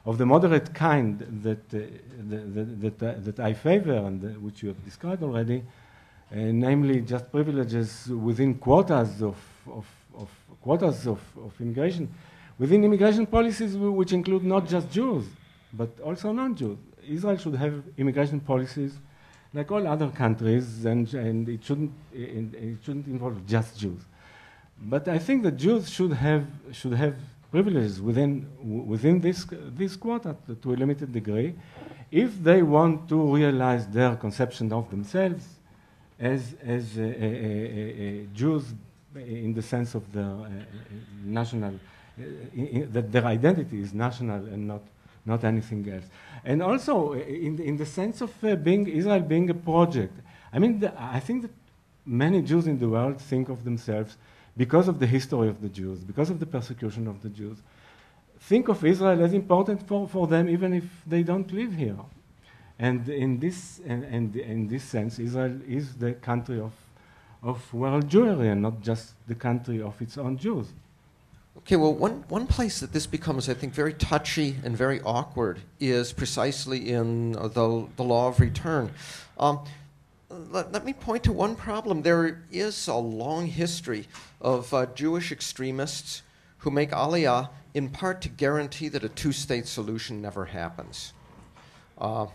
of the moderate kind that I favor and which you have described already, namely just privileges within quotas of immigration, within immigration policies which include not just Jews but also non-Jews. Israel should have immigration policies like all other countries, and it shouldn't involve just Jews. But I think that Jews should have privileges within this quota to a limited degree, if they want to realize their conception of themselves as Jews in the sense of their national, that their identity is national and not anything else. And also in the sense of Israel being a project. I mean, I think that many Jews in the world think of themselves, because of the history of the Jews, because of the persecution of the Jews, think of Israel as important for them even if they don't live here. And in this sense, Israel is the country of world Jewry and not just the country of its own Jews. Okay, well, one place that this becomes, I think, very touchy and very awkward is precisely in the law of return. Let me point to one problem. There is a long history of Jewish extremists who make Aliyah in part to guarantee that a two-state solution never happens. What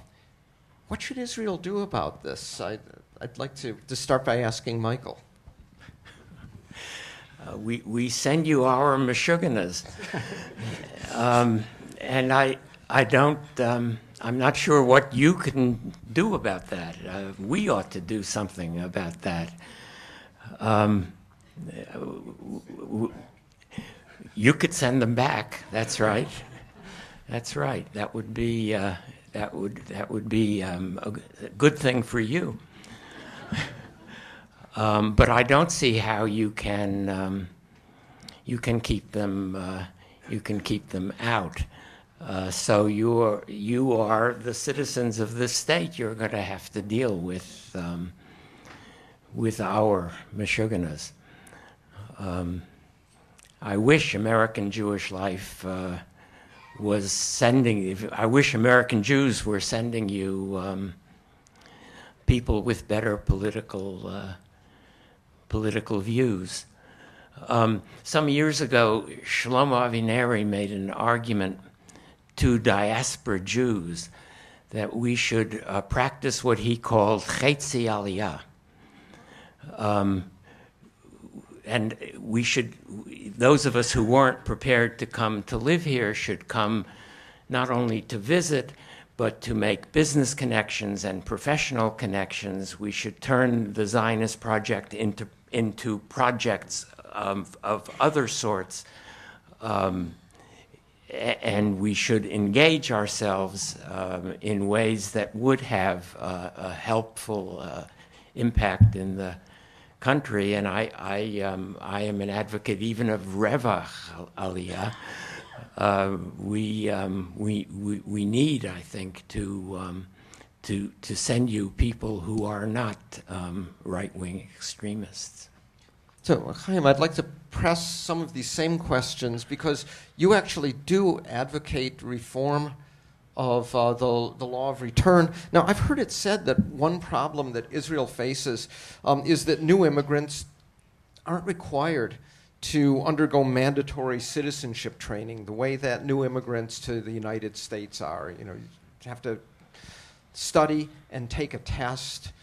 should Israel do about this? I'd like to start by asking Michael. We send you our Meshuggahs. And I don't, I'm not sure what you can do about that. We ought to do something about that. You could send them back. That's right. That's right. That would be a good thing for you. But I don't see how you can keep them. You can keep them out. So you are the citizens of this state. You're going to have to deal with our Meshuggahs. I wish American Jewish Life was sending. I wish American Jews were sending you people with better political views. Some years ago, Shlomo Avineri made an argument to diaspora Jews that we should practice what he called Chetzi Aliyah. And we should, those of us who weren't prepared to come to live here should come not only to visit, but to make business connections and professional connections. We should turn the Zionist project into projects of other sorts, and we should engage ourselves in ways that would have a helpful impact in the country. And I am an advocate even of Revach Aliyah. We need, I think, to send you people who are not right-wing extremists. So, Chaim, I'd like to press some of these same questions because you actually do advocate reform of the law of return. Now, I've heard it said that one problem that Israel faces is that new immigrants aren't required to undergo mandatory citizenship training the way that new immigrants to the United States are. You know, you have to study and take a test.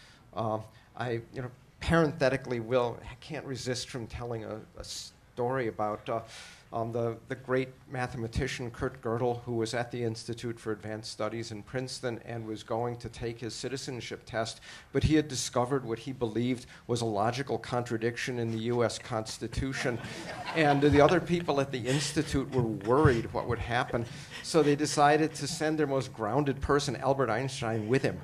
Parenthetically, I can't resist from telling a story about the great mathematician Kurt Gödel, who was at the Institute for Advanced Studies in Princeton and was going to take his citizenship test, but he had discovered what he believed was a logical contradiction in the U.S. Constitution. And the other people at the Institute were worried what would happen, so they decided to send their most grounded person, Albert Einstein, with him.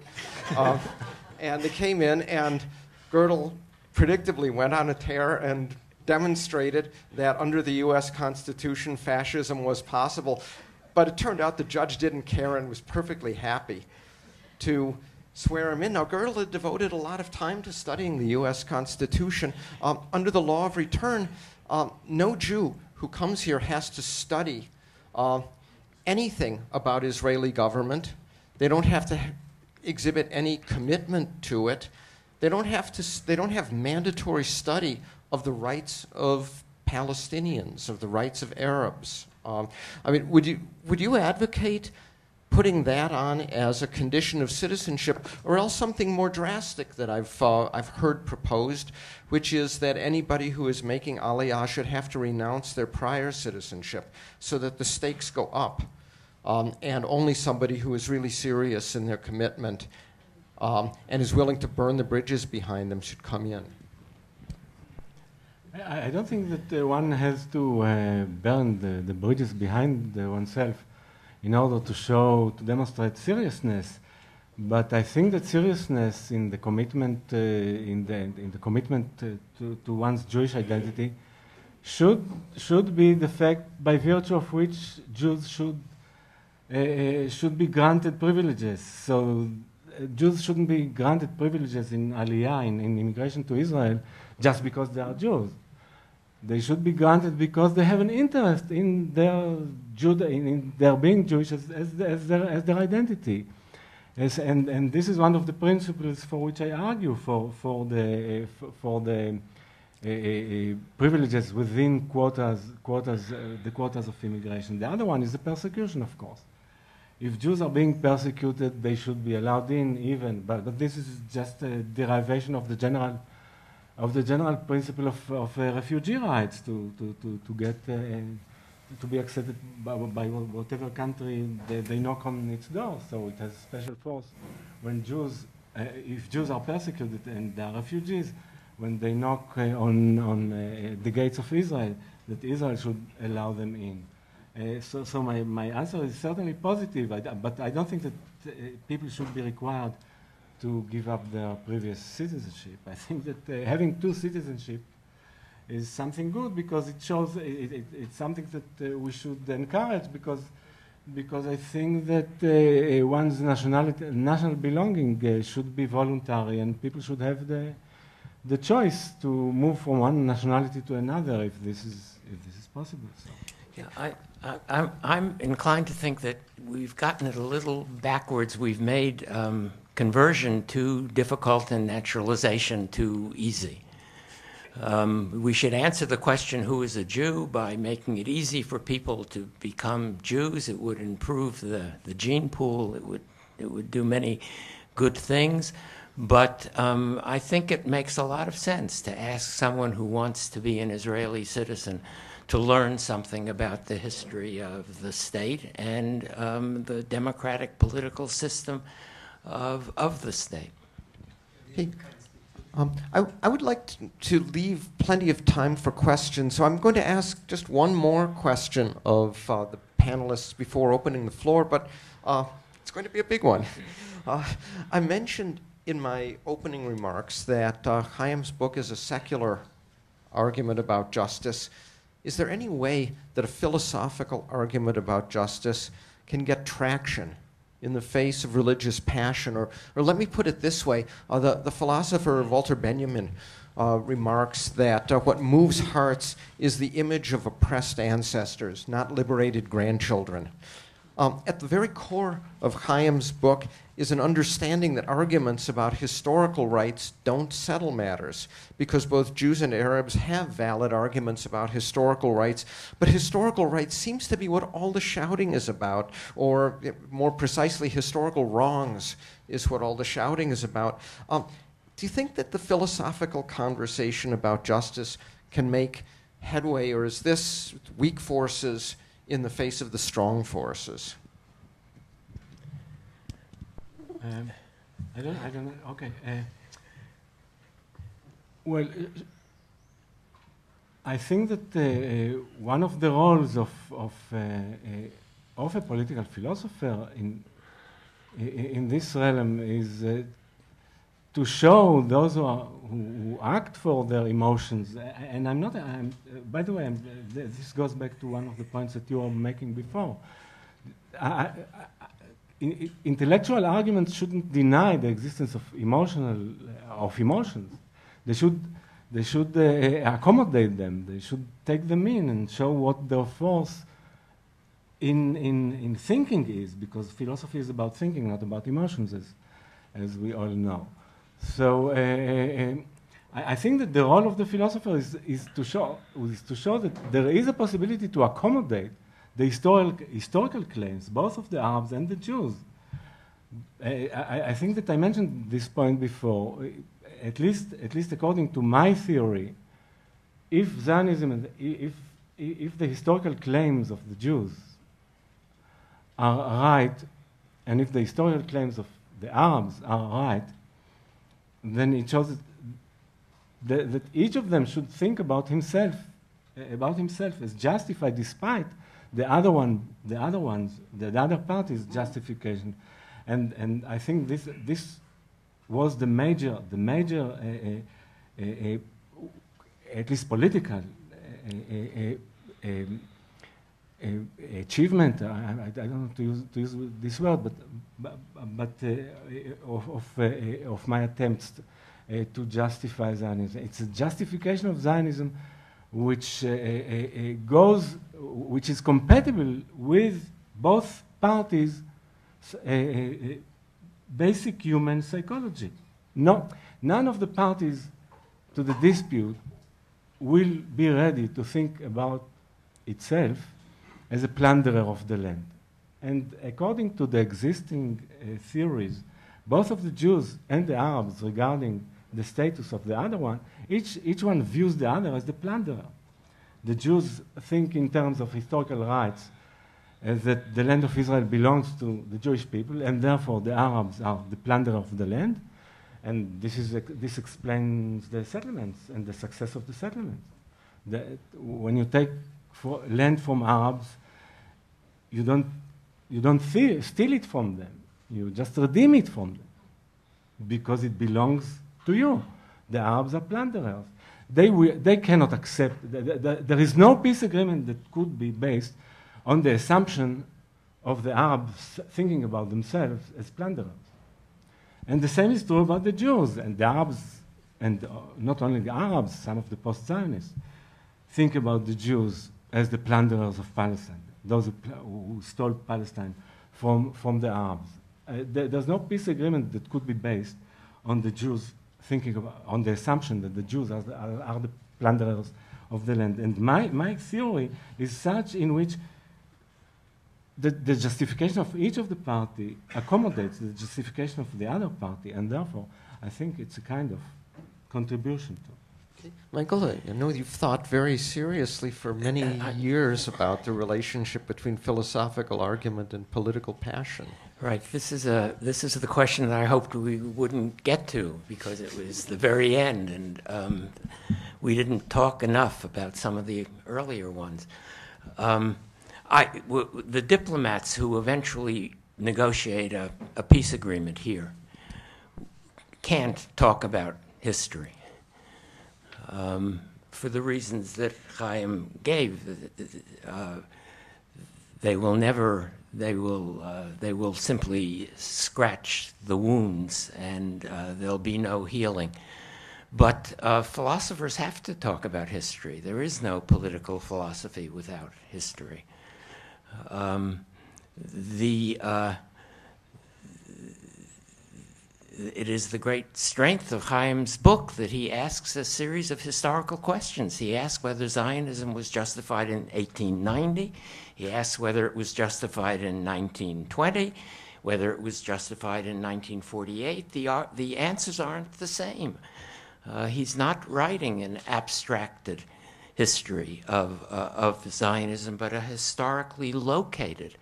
And they came in, and Gödel predictably went on a tear and demonstrated that under the U.S. Constitution, fascism was possible. But it turned out the judge didn't care and was perfectly happy to swear him in. Now, Gödel had devoted a lot of time to studying the U.S. Constitution. Under the law of return, no Jew who comes here has to study anything about Israeli government. They don't have to exhibit any commitment to it. They don't have mandatory study of the rights of Palestinians, of the rights of Arabs. Would you advocate putting that on as a condition of citizenship, or else something more drastic that I've heard proposed, which is that anybody who is making aliyah should have to renounce their prior citizenship so that the stakes go up, and only somebody who is really serious in their commitment and is willing to burn the bridges behind them should come in. I don't think that one has to burn the bridges behind oneself in order to demonstrate seriousness. But I think that seriousness in the commitment, in the commitment to one's Jewish identity, should be the fact by virtue of which Jews should be granted privileges. So Jews shouldn't be granted privileges in Aliyah, in immigration to Israel, just because they are Jews. They should be granted because they have an interest in their in their being Jewish as their identity. And this is one of the principles for which I argue for the privileges within the quotas of immigration. The other one is the persecution, of course. If Jews are being persecuted, they should be allowed in even, but this is just a derivation of the general principle of refugee rights to get to be accepted by whatever country they knock on its door. So it has special force when Jews, if Jews are persecuted and they are refugees, when they knock on the gates of Israel, that Israel should allow them in. So my answer is certainly positive, but I don't think that people should be required to give up their previous citizenship. I think that having two citizenship is something good because it shows it's something that we should encourage because I think that one's national belonging should be voluntary and people should have the choice to move from one nationality to another if this is possible. So. Yeah, I'm inclined to think that we've gotten it a little backwards. We've made conversion too difficult and naturalization too easy. We should answer the question, who is a Jew, by making it easy for people to become Jews. It would improve the gene pool. It would do many good things. But I think it makes a lot of sense to ask someone who wants to be an Israeli citizen to learn something about the history of the state and the democratic political system of the state. Hey, I would like to leave plenty of time for questions, so I'm going to ask just one more question of the panelists before opening the floor, but it's going to be a big one. I mentioned in my opening remarks that Chaim's book is a secular argument about justice. Is there any way that a philosophical argument about justice can get traction in the face of religious passion? Or let me put it this way. The philosopher Walter Benjamin remarks that what moves hearts is the image of oppressed ancestors, not liberated grandchildren. At the very core of Chaim's book is an understanding that arguments about historical rights don't settle matters, because both Jews and Arabs have valid arguments about historical rights, but historical rights seems to be what all the shouting is about, or more precisely, historical wrongs is what all the shouting is about. Do you think that the philosophical conversation about justice can make headway, or is this weak forces in the face of the strong forces? I don't know. Okay. Well, I think that one of the roles of a political philosopher in this realm is to show those who act for their emotions. And I'm not. By the way, this goes back to one of the points that you were making before. Intellectual arguments shouldn't deny the existence of emotions. They should accommodate them. They should take them in and show what their force in thinking is, because philosophy is about thinking, not about emotions, as we all know. So I think that the role of the philosopher is to show that there is a possibility to accommodate the historical claims, both of the Arabs and the Jews. I think that I mentioned this point before. At least according to my theory, if Zionism and if the historical claims of the Jews are right, and if the historical claims of the Arabs are right, then it shows that each of them should think about himself as justified, despite the other party's justification, and I think this was the major at least political achievement. I don't know to use this word, but of my attempts to justify Zionism. It's a justification of Zionism which is compatible with both parties' basic human psychology. None of the parties to the dispute will be ready to think about itself as a plunderer of the land. And according to the existing theories, both of the Jews and the Arabs regarding the status of the other one, each one views the other as the plunderer. The Jews think in terms of historical rights, that the land of Israel belongs to the Jewish people, and therefore the Arabs are the plunderer of the land. And this explains the settlements and the success of the settlements. When you take land from Arabs, you don't steal it from them. You just redeem it from them because it belongs to you. The Arabs are plunderers. They cannot accept. There is no peace agreement that could be based on the assumption of the Arabs thinking about themselves as plunderers. And the same is true about the Jews and the Arabs, and not only the Arabs, some of the post-Zionists think about the Jews as the plunderers of Palestine, those who stole Palestine from the Arabs. There's no peace agreement that could be based on the Jews thinking on the assumption that the Jews are the plunderers of the land. And my theory is such in which the justification of each of the party accommodates the justification of the other party, and therefore I think it's a kind of contribution to. Michael, I know you've thought very seriously for many years about the relationship between philosophical argument and political passion. Right. This is the question that I hoped we wouldn't get to because it was the very end, and we didn't talk enough about some of the earlier ones. The diplomats who eventually negotiate a peace agreement here can't talk about history for the reasons that Chaim gave. They will simply scratch the wounds, and there'll be no healing. But philosophers have to talk about history. There is no political philosophy without history. It is the great strength of Chaim's book that he asks a series of historical questions. He asks whether Zionism was justified in 1890. He asks whether it was justified in 1920, whether it was justified in 1948. The answers aren't the same. He's not writing an abstracted history of Zionism, but a historically located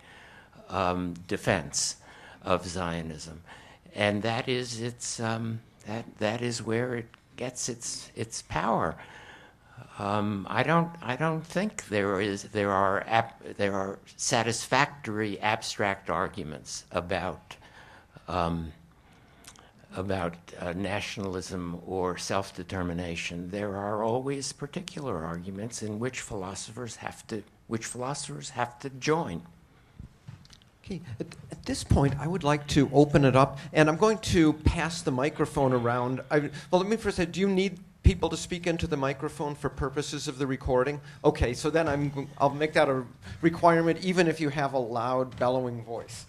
defense of Zionism, and that is that is where it gets its power. I don't think there are satisfactory abstract arguments about nationalism or self-determination. There are always particular arguments in which philosophers have to join. Okay, at this point, I would like to open it up, and I'm going to pass the microphone around. Well, let me first say, do you need people to speak into the microphone for purposes of the recording? Okay, so then I'll make that a requirement, even if you have a loud, bellowing voice.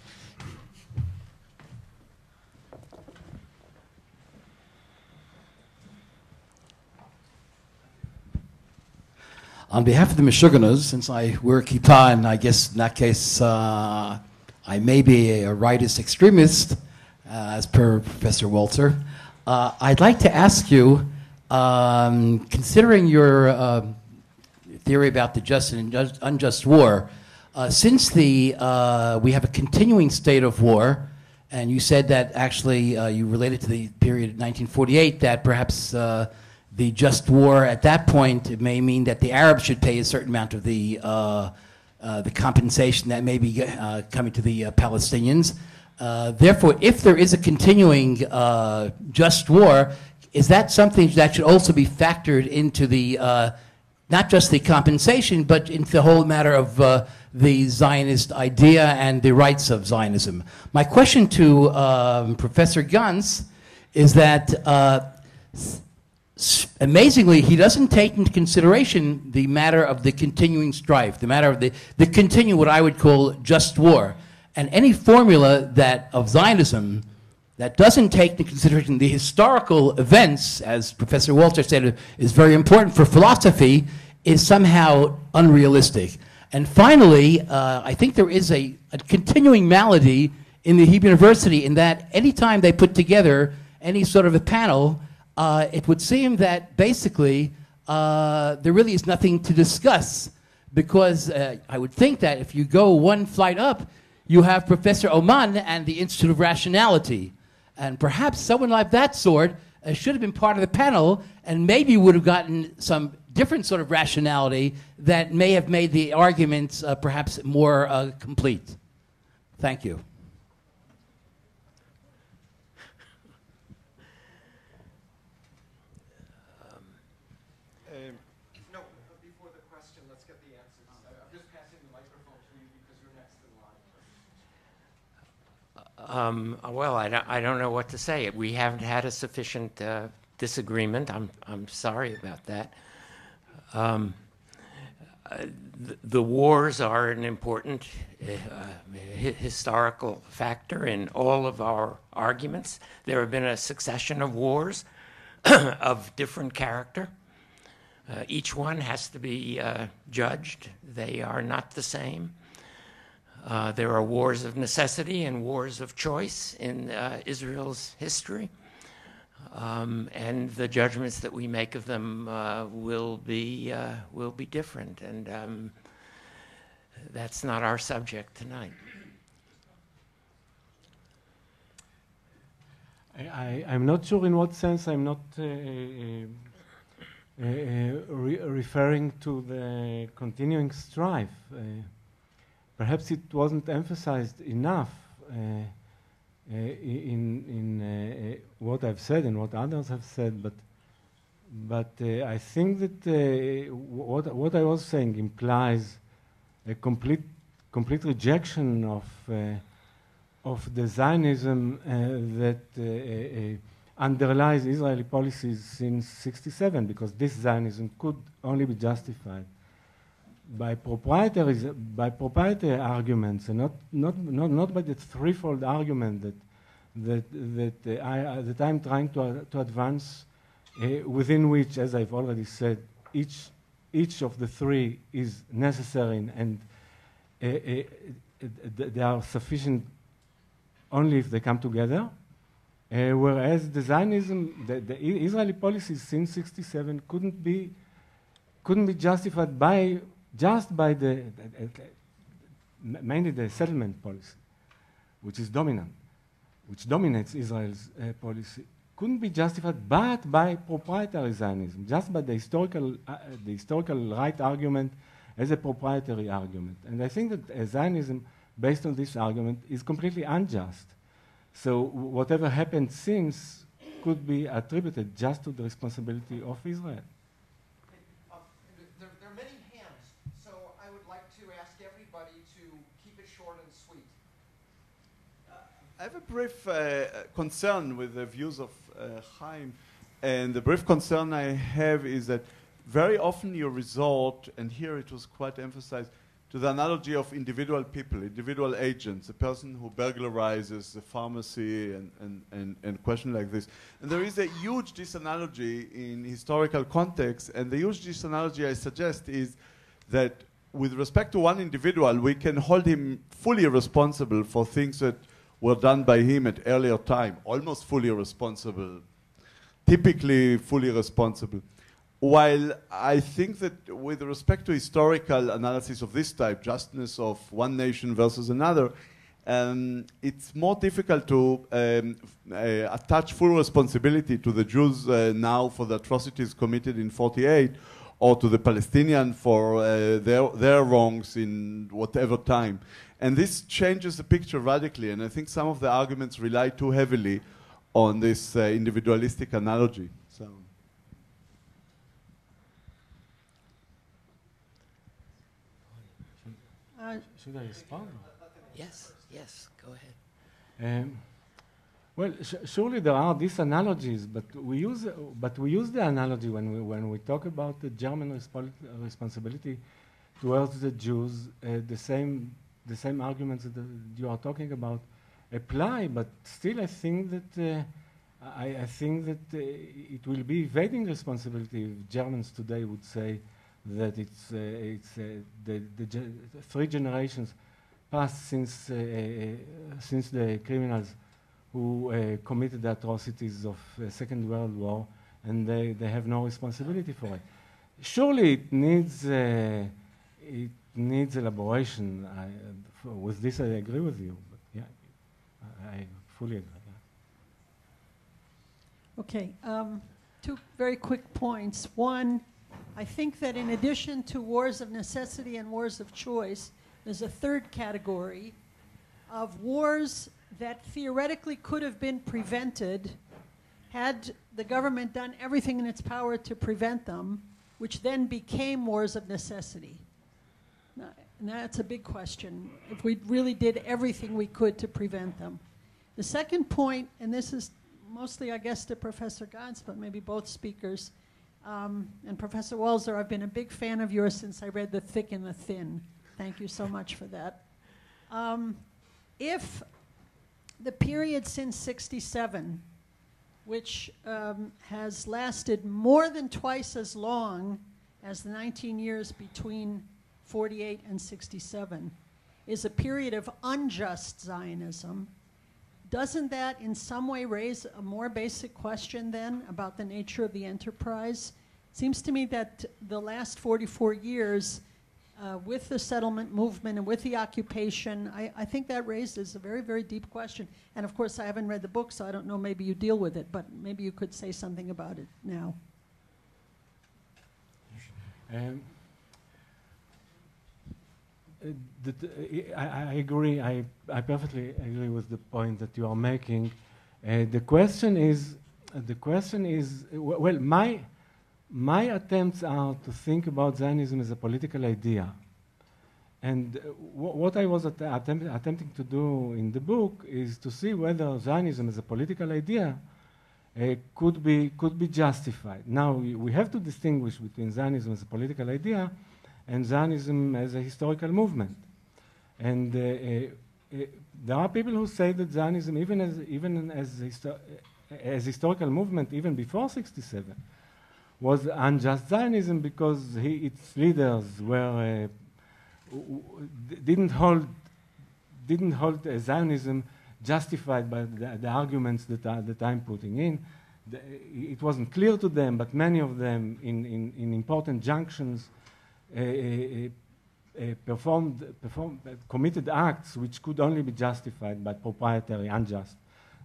On behalf of the Meshuggahs, since I wear a kippah, and I guess in that case I may be a rightist extremist, as per Professor Walzer, I'd like to ask you, considering your theory about the just and unjust war, since we have a continuing state of war, and you said that actually you related to the period of 1948, that perhaps the just war at that point, it may mean that the Arabs should pay a certain amount of the compensation that may be coming to the Palestinians. Therefore, if there is a continuing just war, is that something that should also be factored into the, not just the compensation, but into the whole matter of the Zionist idea and the rights of Zionism? My question to Professor Gans is that amazingly, he doesn't take into consideration the matter of the continuing strife, the matter of the continuing what I would call just war. And any formula that of Zionism that doesn't take into consideration the historical events, as Professor Walzer said, is very important for philosophy, is somehow unrealistic. And finally, I think there is a continuing malady in the Hebrew University in that anytime they put together any sort of a panel, it would seem that basically there really is nothing to discuss, because I would think that if you go one flight up, you have Professor Oman and the Institute of Rationality. And perhaps someone like that sort should have been part of the panel and maybe would have gotten some different sort of rationality that may have made the arguments perhaps more complete. Thank you. No, before the question, let's get the answers. I'm just passing the microphone to you because you're next in line. Well, I don't know what to say. We haven't had a sufficient disagreement. I'm sorry about that. The wars are an important historical factor in all of our arguments. There have been a succession of wars of different character. Each one has to be judged. They are not the same. There are wars of necessity and wars of choice in Israel's history. And the judgments that we make of them will be different, and that's not our subject tonight. I'm not sure in what sense I'm not referring to the continuing strife. Perhaps it wasn't emphasized enough in what I've said and what others have said, but I think that what I was saying implies a complete rejection of the Zionism that underlies Israeli policies since '67, because this Zionism could only be justified by proprietary arguments, and not by the threefold argument that I'm trying to advance, within which, as I've already said, each of the three is necessary, and they are sufficient only if they come together. Whereas the Zionism, the Israeli policies since '67 couldn't be justified just by mainly the settlement policy, which dominates Israel's policy, couldn't be justified but by proprietary Zionism, just by the historical right argument as a proprietary argument. And I think that Zionism, based on this argument, is completely unjust. So whatever happened since could be attributed just to the responsibility of Israel. There are many hands, so I would like to ask everybody to keep it short and sweet. I have a brief concern with the views of Chaim, and the brief concern I have is that very often you resort, and here it was quite emphasized, to the analogy of individual people, individual agents, a person who burglarizes a pharmacy and questions like this. And there is a huge disanalogy in historical context, and the huge disanalogy I suggest is that with respect to one individual, we can hold him fully responsible for things that were done by him at earlier time, almost fully responsible, typically fully responsible. While I think that with respect to historical analysis of this type, justness of one nation versus another, it's more difficult to attach full responsibility to the Jews now for the atrocities committed in 48, or to the Palestinian for their wrongs in whatever time. And this changes the picture radically, and I think some of the arguments rely too heavily on this individualistic analogy. So. Should I respond? Yes, yes, go ahead. Well, surely there are these analogies, but we use the analogy when we talk about the German responsibility towards the Jews. The same arguments that you are talking about apply, but still I think that it will be evading responsibility if Germans today would say that the 3 generations passed since the criminals who committed the atrocities of the Second World War, and they have no responsibility for it. Surely it needs elaboration. With this I agree with you, but yeah, I fully agree. Yeah. Okay, 2 very quick points. One, I think that in addition to wars of necessity and wars of choice, there's a third category of wars that theoretically could have been prevented had the government done everything in its power to prevent them, which then became wars of necessity. Now, and that's a big question, if we really did everything we could to prevent them. The second point, and this is mostly, I guess, to Professor Gans, but maybe both speakers, and Professor Walzer, I've been a big fan of yours since I read The Thick and the Thin. Thank you so much for that. If the period since 67, which has lasted more than twice as long as the 19 years between 48 and 67, is a period of unjust Zionism, doesn't that in some way raise a more basic question then about the nature of the enterprise? Seems to me that the last 44 years with the settlement movement and with the occupation, I think that raises a very, very deep question. And of course, I haven't read the book, so I don't know, maybe you deal with it, but maybe you could say something about it now. I agree. I perfectly agree with the point that you are making. The question is, well, my attempts are to think about Zionism as a political idea. And what I was attempting to do in the book is to see whether Zionism as a political idea could be justified. Now, we have to distinguish between Zionism as a political idea and Zionism as a historical movement. And there are people who say that Zionism, even as historical movement, even before 67, was unjust Zionism because its leaders were didn't hold Zionism justified by the arguments that I'm putting in. It wasn't clear to them, but many of them in important junctions committed acts which could only be justified by proprietary, unjust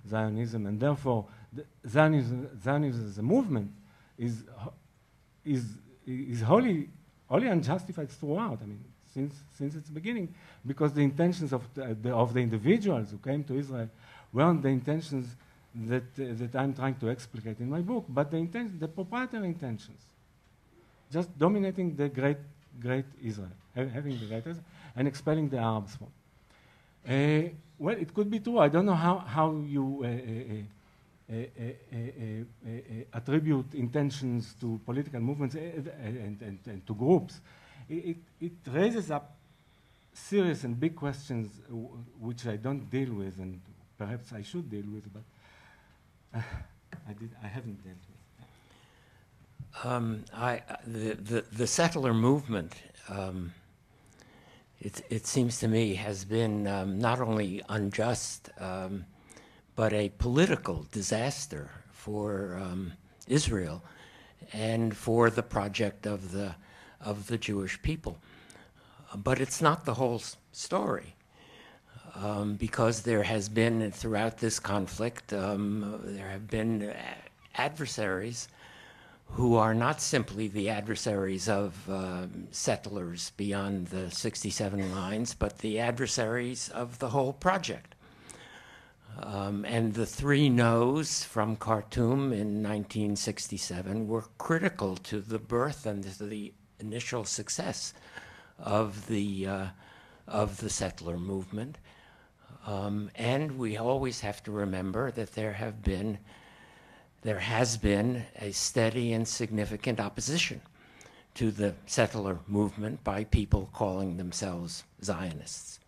Zionism, and therefore Zionism as a movement is wholly unjustified throughout. I mean, since its beginning, because the intentions of the individuals who came to Israel weren't the intentions that I'm trying to explicate in my book, but the proprietary intentions, just dominating the great Israel, having the great Israel, and expelling the Arabs from. Well, it could be true. I don't know how you attribute intentions to political movements and to groups. It raises up serious and big questions which I don't deal with, and perhaps I should deal with, but I haven't dealt with. The settler movement, it seems to me, has been not only unjust, but a political disaster for Israel and for the project of the Jewish people. But it's not the whole story, because there has been, throughout this conflict, there have been adversaries who are not simply the adversaries of settlers beyond the 67 lines, but the adversaries of the whole project. And the 3 no's from Khartoum in 1967 were critical to the birth and to the initial success of the settler movement. And we always have to remember that there has been a steady and significant opposition to the settler movement by people calling themselves Zionists.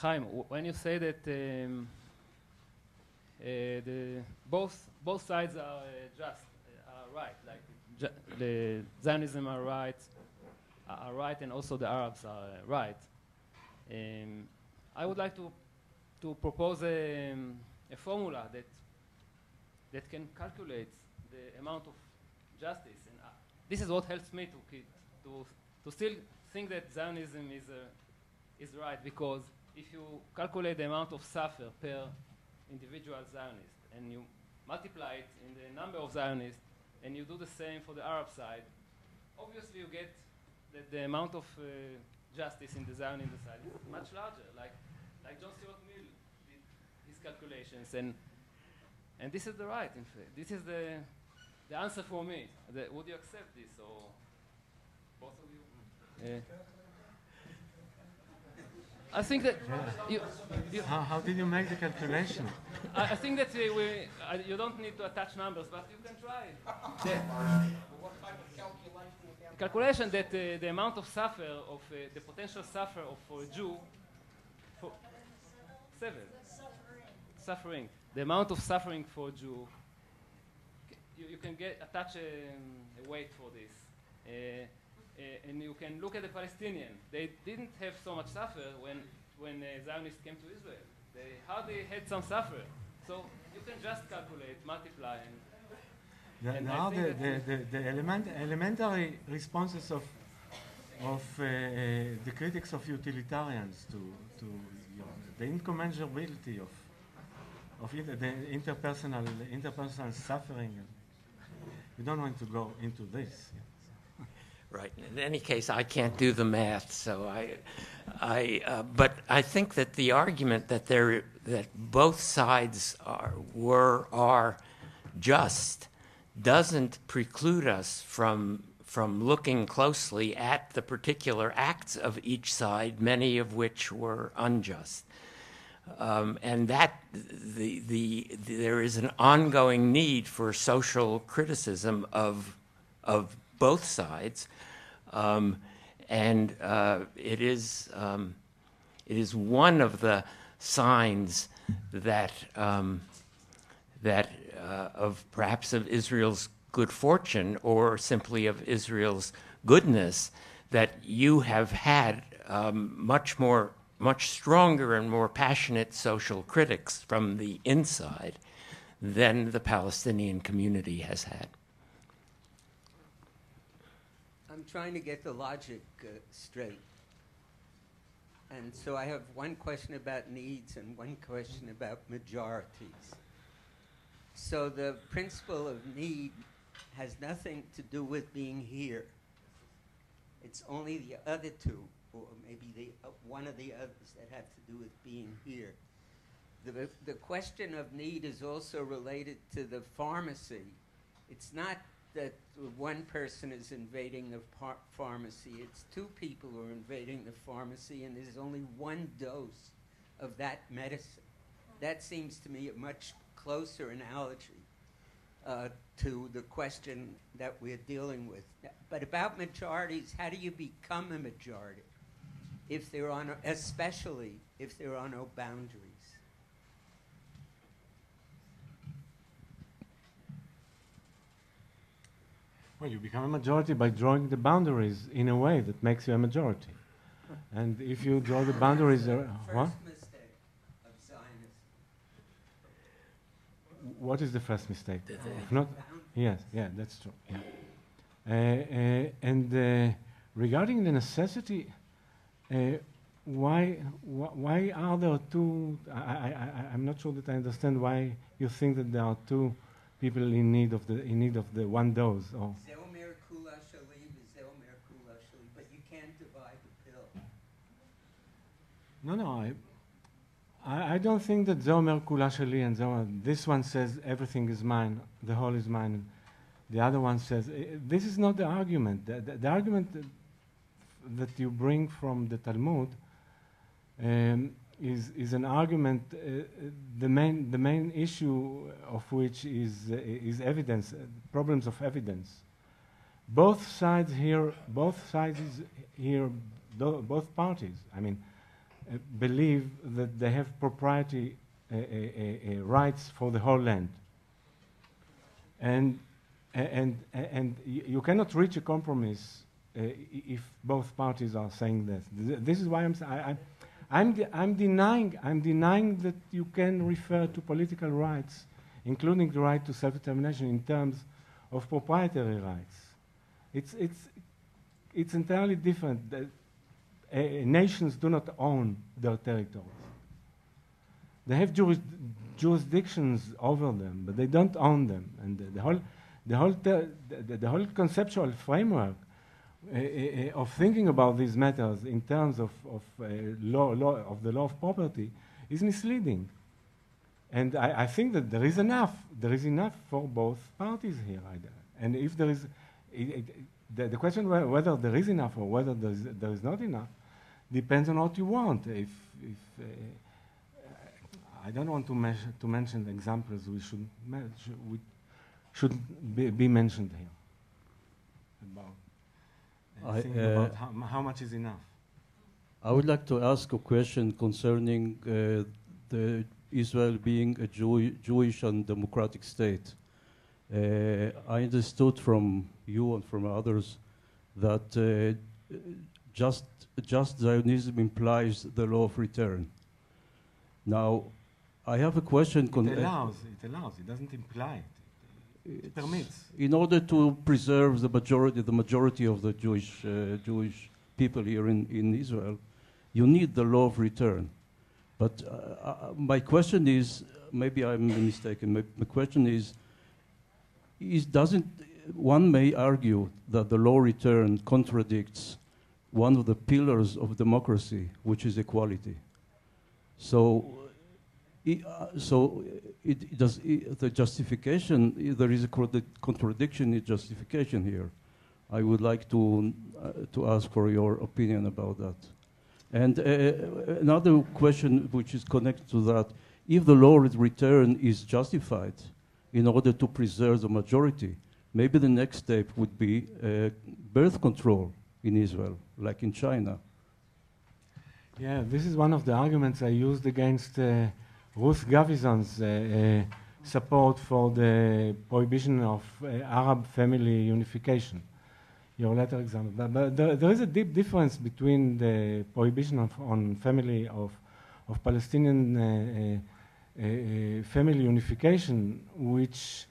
Chaim, when you say that both sides are right, like the Zionism are right, and also the Arabs are right, I would like to propose a formula that can calculate the amount of justice, and this is what helps me to still think that Zionism is right, because if you calculate the amount of suffer per individual Zionist and you multiply it in the number of Zionists and you do the same for the Arab side, obviously you get that the amount of justice in the Zionist side is much larger. Like John Stuart Mill did his calculations, and this is the right. In fact, this is the answer for me. Would you accept this, or both of you? I think that How did you make the calculation? I think that you don't need to attach numbers, but you can try. What type of calculation that the amount of suffer of the potential suffer for a Jew, suffering. The amount of suffering for a Jew, you can attach a weight for this. And you can look at the Palestinian. They didn't have so much suffer when Zionists came to Israel. They hardly had some suffer. So you can just calculate, multiply, Now the elementary responses of the critics of utilitarians to the incommensurability of the interpersonal suffering. We don't want to go into this. Right. In any case, I can't do the math, so but I think that the argument that both sides are just doesn't preclude us from looking closely at the particular acts of each side, many of which were unjust, and that there is an ongoing need for social criticism of both sides, and it is one of the signs that of perhaps of Israel's good fortune, or simply of Israel's goodness, that you have had much stronger and more passionate social critics from the inside than the Palestinian community has had. I'm trying to get the logic straight. And so I have one question about needs and one question about majorities. So the principle of need has nothing to do with being here. It's only the other two, or maybe one of the others, that have to do with being here. The question of need is also related to the pharmacy. It's not that one person is invading the pharmacy. It's two people who are invading the pharmacy, and there's only one dose of that medicine. That seems to me a much closer analogy. to the question that we're dealing with. But about majorities, how do you become a majority if there are no, especially if there are no boundaries? Well, you become a majority by drawing the boundaries in a way that makes you a majority. And if you draw the boundaries, what? First mistake of Zionism. What is the first mistake? The- If not, yes, yeah, that's true. Yeah. And regarding the necessity, why are there two? I'm not sure that I understand why you think that there are two people in need of the one dose. Or Zeomer kula shali v'zeomer kula shali, but you can't divide the pill. no, I don't think that Zeomer kula shali and Zeomer. This one says everything is mine, the whole is mine. The other one says this is not the argument. The argument that you bring from the Talmud is an argument. The main issue of which is evidence, problems of evidence. Both sides here, both parties. I mean, believe that they have propriety rights for the whole land, and you cannot reach a compromise if both parties are saying this. This is why I'm denying that you can refer to political rights, including the right to self-determination, in terms of proprietary rights. It's entirely different. Nations do not own their territories. They have jurisdictions over them, but they don't own them. And the whole conceptual framework of thinking about these matters in terms of the law of property is misleading. And I think that there is enough for both parties here. And if there is, the question whether there is enough or whether there is not enough depends on what you want. If I don't want to mention examples we should be mentioned here about how much is enough. I would like to ask a question concerning the Israel being a Jewish and democratic state. I understood from you and from others that just Zionism implies the law of return. Now, I have a question. It allows. It doesn't imply it. It permits. In order to preserve the majority of the Jewish people here in Israel, you need the law of return. But my question is, maybe I'm mistaken. My question is doesn't one may argue that the law of return contradicts one of the pillars of democracy, which is equality? So the justification, there is a contradiction in justification here. I would like to ask for your opinion about that. And another question which is connected to that, if the law of return is justified in order to preserve the majority, maybe the next step would be birth control in Israel, like in China. Yeah, this is one of the arguments I used against Ruth Gavison's support for the prohibition of Arab family unification. Your later example. But there is a deep difference between the prohibition on family of Palestinian family unification, which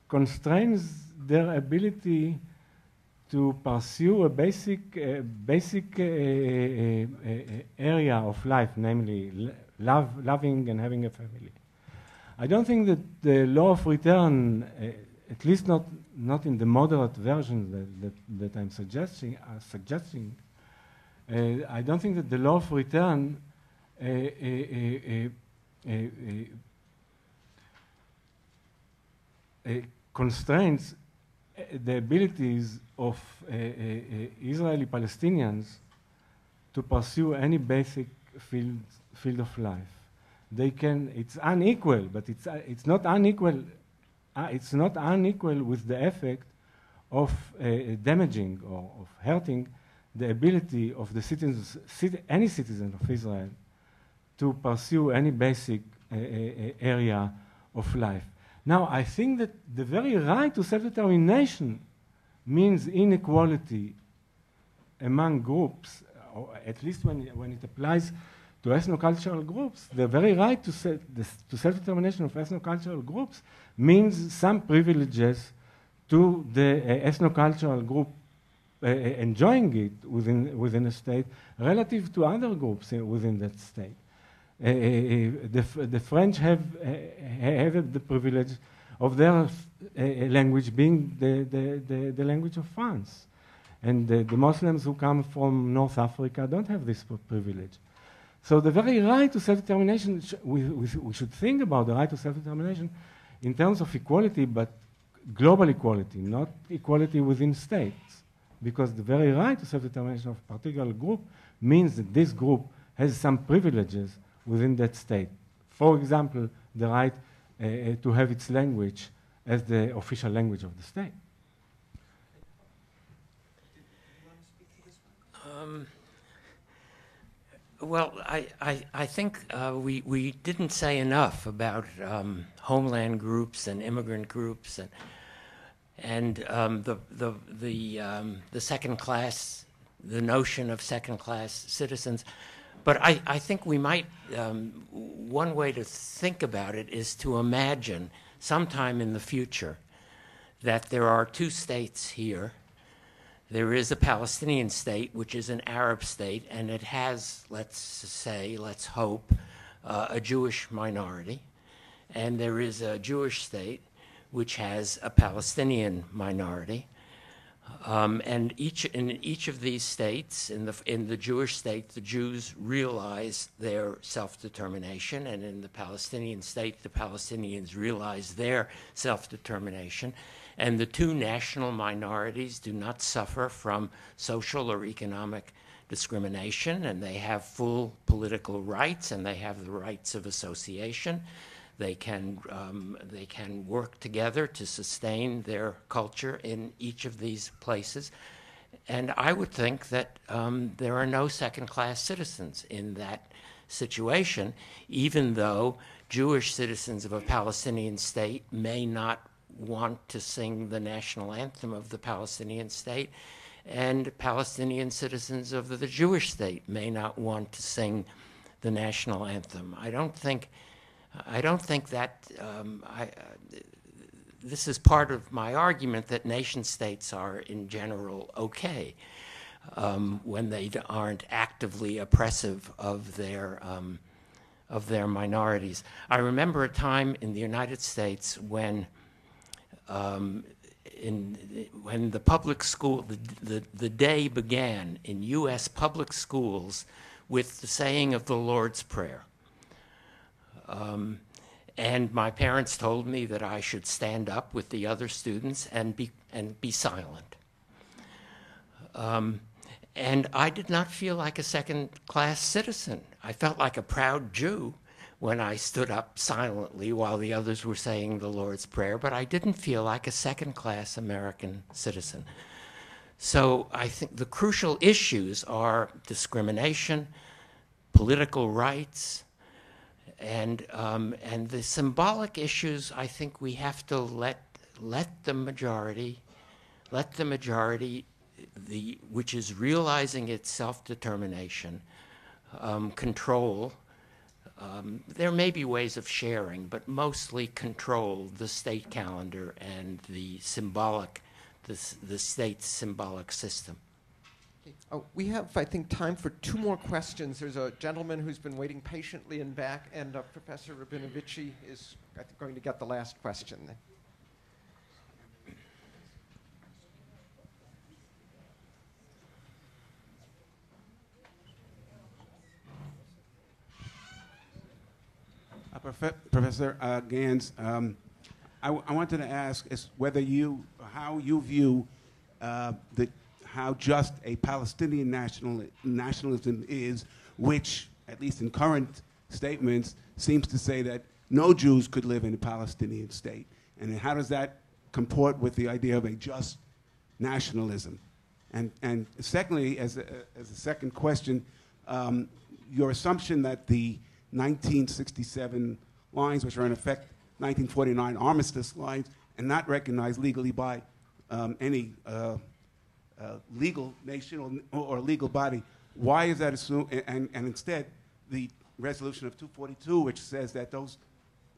constrains their ability to pursue a basic area of life, namely loving and having a family. I don't think that the law of return, at least not in the moderate version that I'm suggesting, I don't think that the law of return constrains the abilities of Israeli Palestinians to pursue any basic field of life. they can. It's unequal, but it's not unequal. It's not unequal with the effect of damaging or of hurting the ability of the citizens, any citizen of Israel, to pursue any basic area of life. Now, I think that the very right to self-determination means inequality among groups, or at least when it applies to ethnocultural groups. The very right to self-determination of ethnocultural groups means some privileges to the ethnocultural group enjoying it within a state relative to other groups within that state. The French have the privilege of their language being the language of France. And the Muslims who come from North Africa don't have this privilege. So the very right to self-determination, we should think about the right to self-determination in terms of equality, but global equality, not equality within states. Because the very right to self-determination of a particular group means that this group has some privileges within that state. For example, the right to have its language as the official language of the state. Well, I think we didn't say enough about homeland groups and immigrant groups and the second class, the notion of second class citizens. But I think we might, one way to think about it is to imagine sometime in the future that there are two states here. There is a Palestinian state, which is an Arab state, and it has, let's hope, a Jewish minority. And there is a Jewish state, which has a Palestinian minority. And in each of these states, in the Jewish state, the Jews realize their self-determination, and in the Palestinian state, the Palestinians realize their self-determination. And the two national minorities do not suffer from social or economic discrimination, and they have full political rights, and they have the rights of association. They can work together to sustain their culture in each of these places. And I would think that there are no second-class citizens in that situation, even though Jewish citizens of a Palestinian state may not want to sing the national anthem of the Palestinian state, and Palestinian citizens of the Jewish state may not want to sing the national anthem. I don't think that this is part of my argument that nation states are in general okay when they aren't actively oppressive of their minorities. I remember a time in the United States when the public school, the day began in U.S. public schools with the saying of the Lord's Prayer. And my parents told me that I should stand up with the other students and be silent. And I did not feel like a second-class citizen. I felt like a proud Jew when I stood up silently while the others were saying the Lord's Prayer, but I didn't feel like a second-class American citizen. So I think the crucial issues are discrimination, political rights, and the symbolic issues. I think we have to let the majority, which is realizing its self-determination, control. There may be ways of sharing, but mostly control the state calendar and the state's symbolic system. Okay. We have, I think, time for two more questions. There's a gentleman who's been waiting patiently in back, and Professor Rabinovici is, I think, going to get the last question. Professor Gans, I wanted to ask is how you view how just a Palestinian nationalism is, which, at least in current statements seems to say that no Jews could live in a Palestinian state. And how does that comport with the idea of a just nationalism? And secondly, as a second question, your assumption that the 1967 lines, which are in effect 1949 armistice lines, and not recognized legally by any legal nation or legal body, why is that assumed? And instead, the resolution of 242, which says that those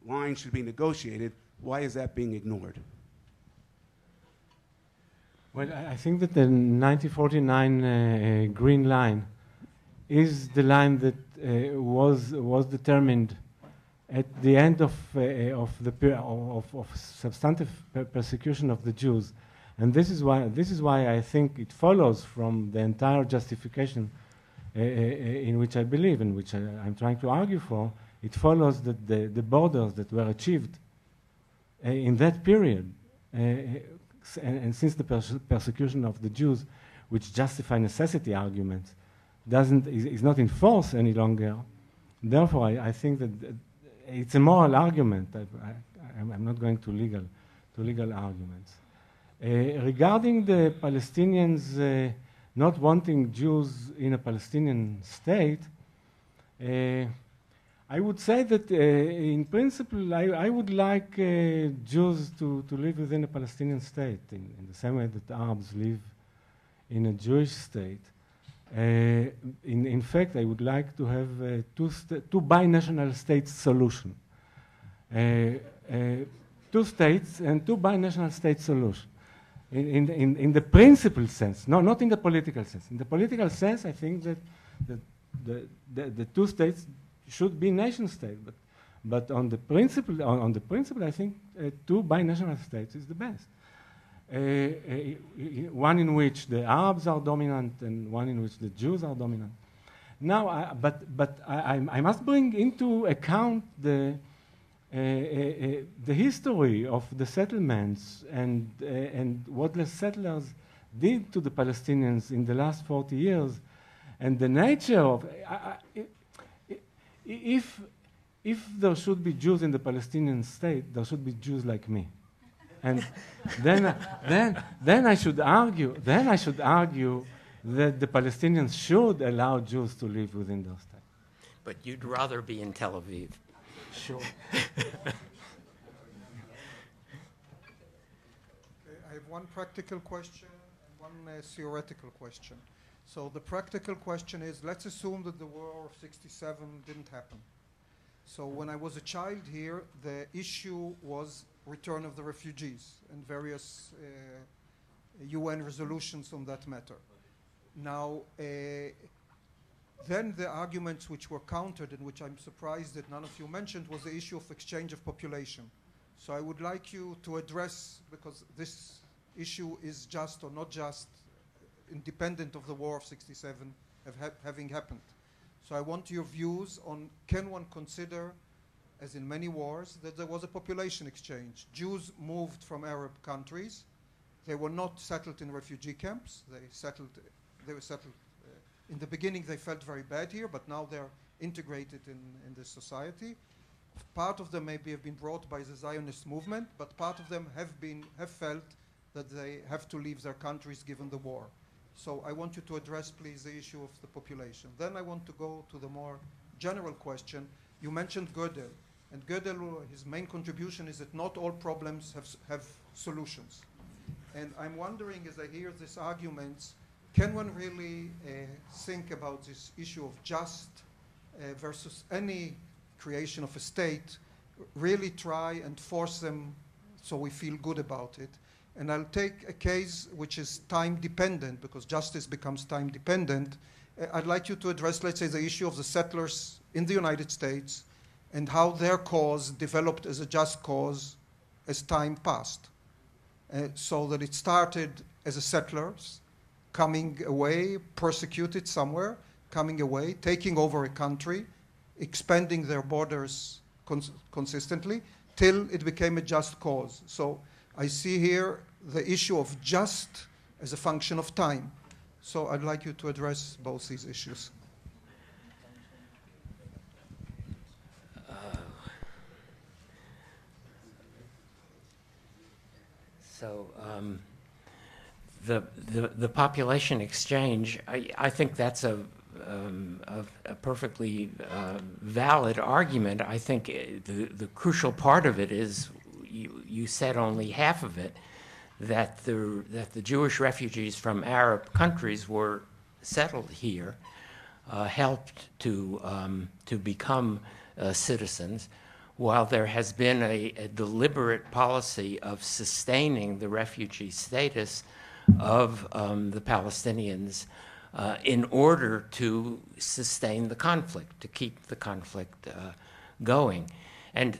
lines should be negotiated, why is that being ignored? Well, I think that the 1949 Green Line is the line that was determined at the end of substantive persecution of the Jews, and this is why I think it follows from the entire justification in which I believe, in which I'm trying to argue for. It follows that the borders that were achieved in that period, and since the persecution of the Jews, which justify necessity arguments, is not in force any longer. Therefore, I think that it's a moral argument. I'm not going to legal arguments. Regarding the Palestinians not wanting Jews in a Palestinian state, I would say that in principle, I would like Jews to live within a Palestinian state in the same way that Arabs live in a Jewish state. In fact, I would like to have two binational states solution. 2 states and 2 binational state solution. In the principal sense, no, not in the political sense. In the political sense, I think that the 2 states should be nation state, but on the principle, I think 2 binational states is the best. One in which the Arabs are dominant and one in which the Jews are dominant. Now, I must bring into account the history of the settlements and what the settlers did to the Palestinians in the last 40 years, and the nature of if there should be Jews in the Palestinian state, there should be Jews like me. And then I should argue that the Palestinians should allow Jews to live within their state. But you'd rather be in Tel Aviv. Sure. I have one practical question and one theoretical question. So the practical question is, let's assume that the war of '67 didn't happen. So when I was a child here, the issue was return of the refugees and various UN resolutions on that matter. Now, then the arguments which were countered and which I'm surprised that none of you mentioned was the issue of exchange of population. So I would like you to address, because this issue is just or not just independent of the war of '67 having happened. So I want your views on, can one consider, as in many wars, that there was a population exchange? Jews moved from Arab countries. They were not settled in refugee camps. They were settled. In the beginning, they felt very bad here, but now they're integrated in the society. Part of them maybe have been brought by the Zionist movement, but part of them have felt that they have to leave their countries given the war. So I want you to address, please, the issue of the population. Then I want to go to the more general question. You mentioned Gödel, and Gödel, his main contribution is that not all problems have solutions. And I'm wondering, as I hear these arguments, can one really think about this issue of just versus any creation of a state, really try and force them so we feel good about it? And I'll take a case which is time dependent, because justice becomes time dependent. I'd like you to address, let's say, the issue of the settlers in the United States and how their cause developed as a just cause as time passed. So that it started as a settlers coming away, persecuted somewhere, coming away, taking over a country, expanding their borders consistently, till it became a just cause. So I see here the issue of just as a function of time. So I'd like you to address both these issues. So the population exchange, I think that's a perfectly valid argument. I think the crucial part of it is you said only half of it, that the Jewish refugees from Arab countries were settled here, helped to become citizens, while there has been a deliberate policy of sustaining the refugee status of the Palestinians in order to sustain the conflict, to keep the conflict going. And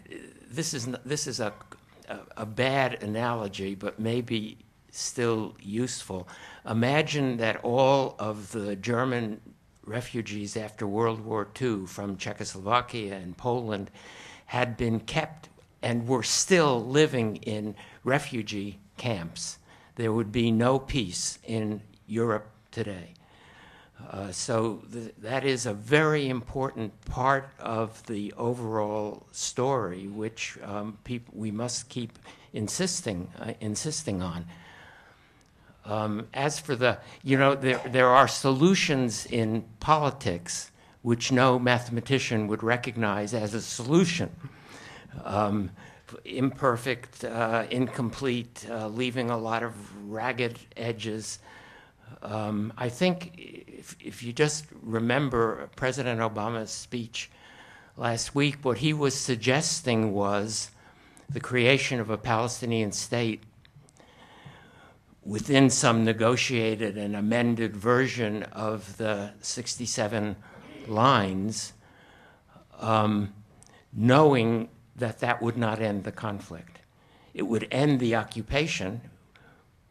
this is a bad analogy, but maybe still useful. Imagine that all of the German refugees after World War II from Czechoslovakia and Poland had been kept and were still living in refugee camps. There would be no peace in Europe today. So that is a very important part of the overall story, which we must keep insisting on. As for there are solutions in politics which no mathematician would recognize as a solution. Imperfect, incomplete, leaving a lot of ragged edges. I think if you just remember President Obama's speech last week, what he was suggesting was the creation of a Palestinian state within some negotiated and amended version of the 67 lines, knowing that that would not end the conflict. It would end the occupation,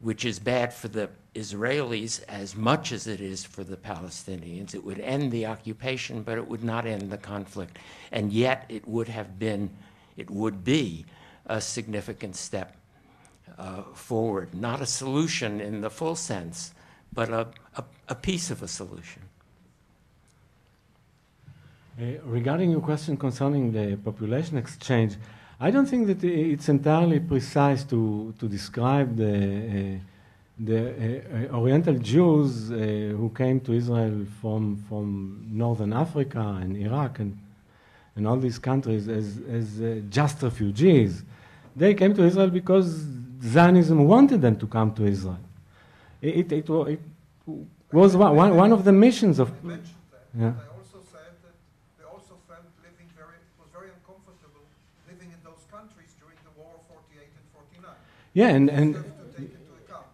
which is bad for the Israelis as much as it is for the Palestinians. It would end the occupation, but it would not end the conflict. And yet it would be a significant step forward. Not a solution in the full sense, but a piece of a solution. Regarding your question concerning the population exchange, I don't think that it's entirely precise to describe the Oriental Jews who came to Israel from Northern Africa and Iraq and all these countries as just refugees. They came to Israel because Zionism wanted them to come to Israel. It was one of the missions of... Yeah. Yeah, and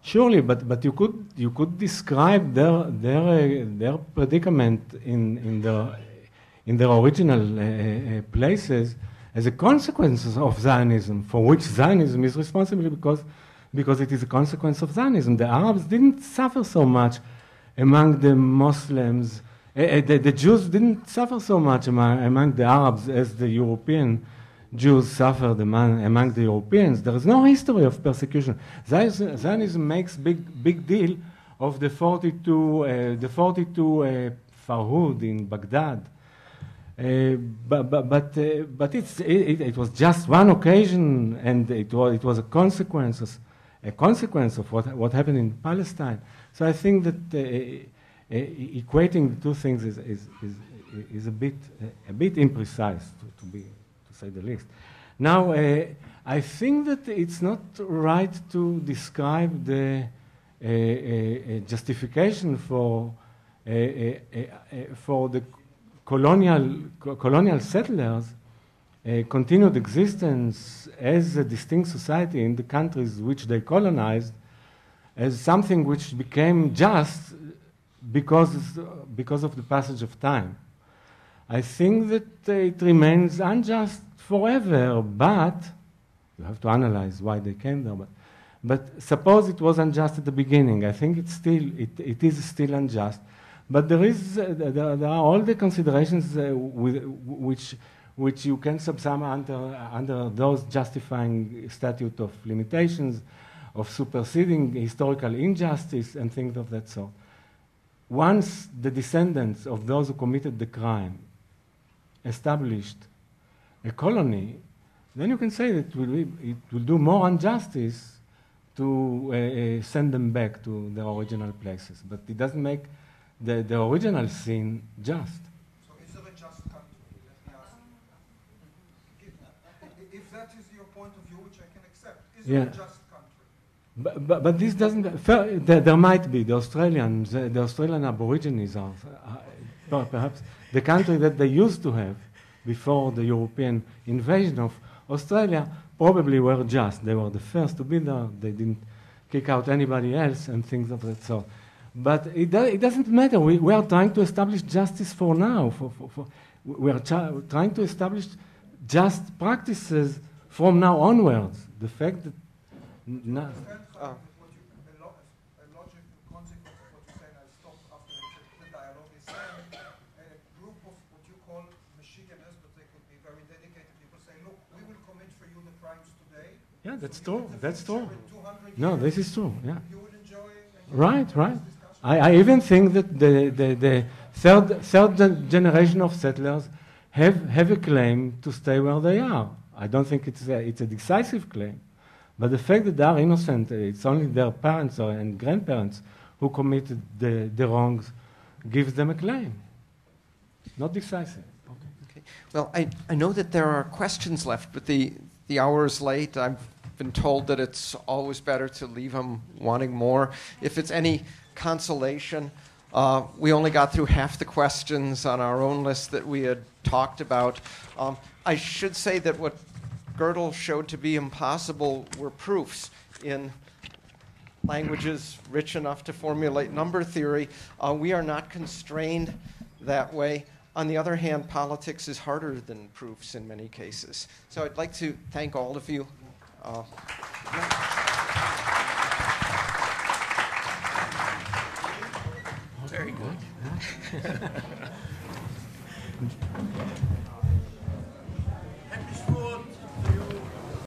surely, but you could describe their predicament in their original places as a consequence of Zionism, for which Zionism is responsible because it is a consequence of Zionism. The Arabs didn't suffer so much among the Muslims. The Jews didn't suffer so much among the Arabs as the European Jews suffered among the Europeans. There is no history of persecution. Zionism makes big deal of the 42 Farhud in Baghdad, but it was just one occasion, and it was a consequence of what happened in Palestine. So I think that equating the two things is a bit imprecise to say the least. Now, I think that it's not right to describe the justification for the colonial settlers' continued existence as a distinct society in the countries which they colonized as something which became just because of the passage of time. I think that it remains unjust forever, but you have to analyze why they came there. But suppose it was unjust at the beginning. I think it is still unjust. But there are all the considerations which you can subsum under those justifying statute of limitations, of superseding historical injustice and things of that sort. Once the descendants of those who committed the crime established a colony, then you can say that it will do more injustice to send them back to their original places. But it doesn't make the original sin just. So is there a just country? Let me ask you. If that is your point of view, which I can accept, is there a just country? But this doesn't. There might be. The Australian Aborigines are perhaps the country that they used to have before the European invasion of Australia. Probably were just. They were the first to be there. They didn't kick out anybody else and things of that sort. But it doesn't matter. We are trying to establish justice for now. We are trying to establish just practices from now onwards. The fact that A logical consequence of what you said, I'll stop after the dialogue, is saying a group of what you call Michiganers, but they could be very dedicated people, say, look, we will commit for you the crimes today. yeah, that's true. That's true. In 200 No, years, this is true. Yeah. you will enjoy. Right. I even think that the third generation of settlers have a claim to stay where they are. I don't think it's a decisive claim, but the fact that they are innocent, it's only their parents and grandparents who committed the wrongs, gives them a claim. Not decisive. Okay. Well, I know that there are questions left, but the hour is late. I've been told that it's always better to leave them wanting more. If it's any consolation, we only got through half the questions on our own list that we had talked about. I should say that what Gödel showed to be impossible were proofs in languages rich enough to formulate number theory. We are not constrained that way. On the other hand, politics is harder than proofs in many cases. So I'd like to thank all of you. Very good.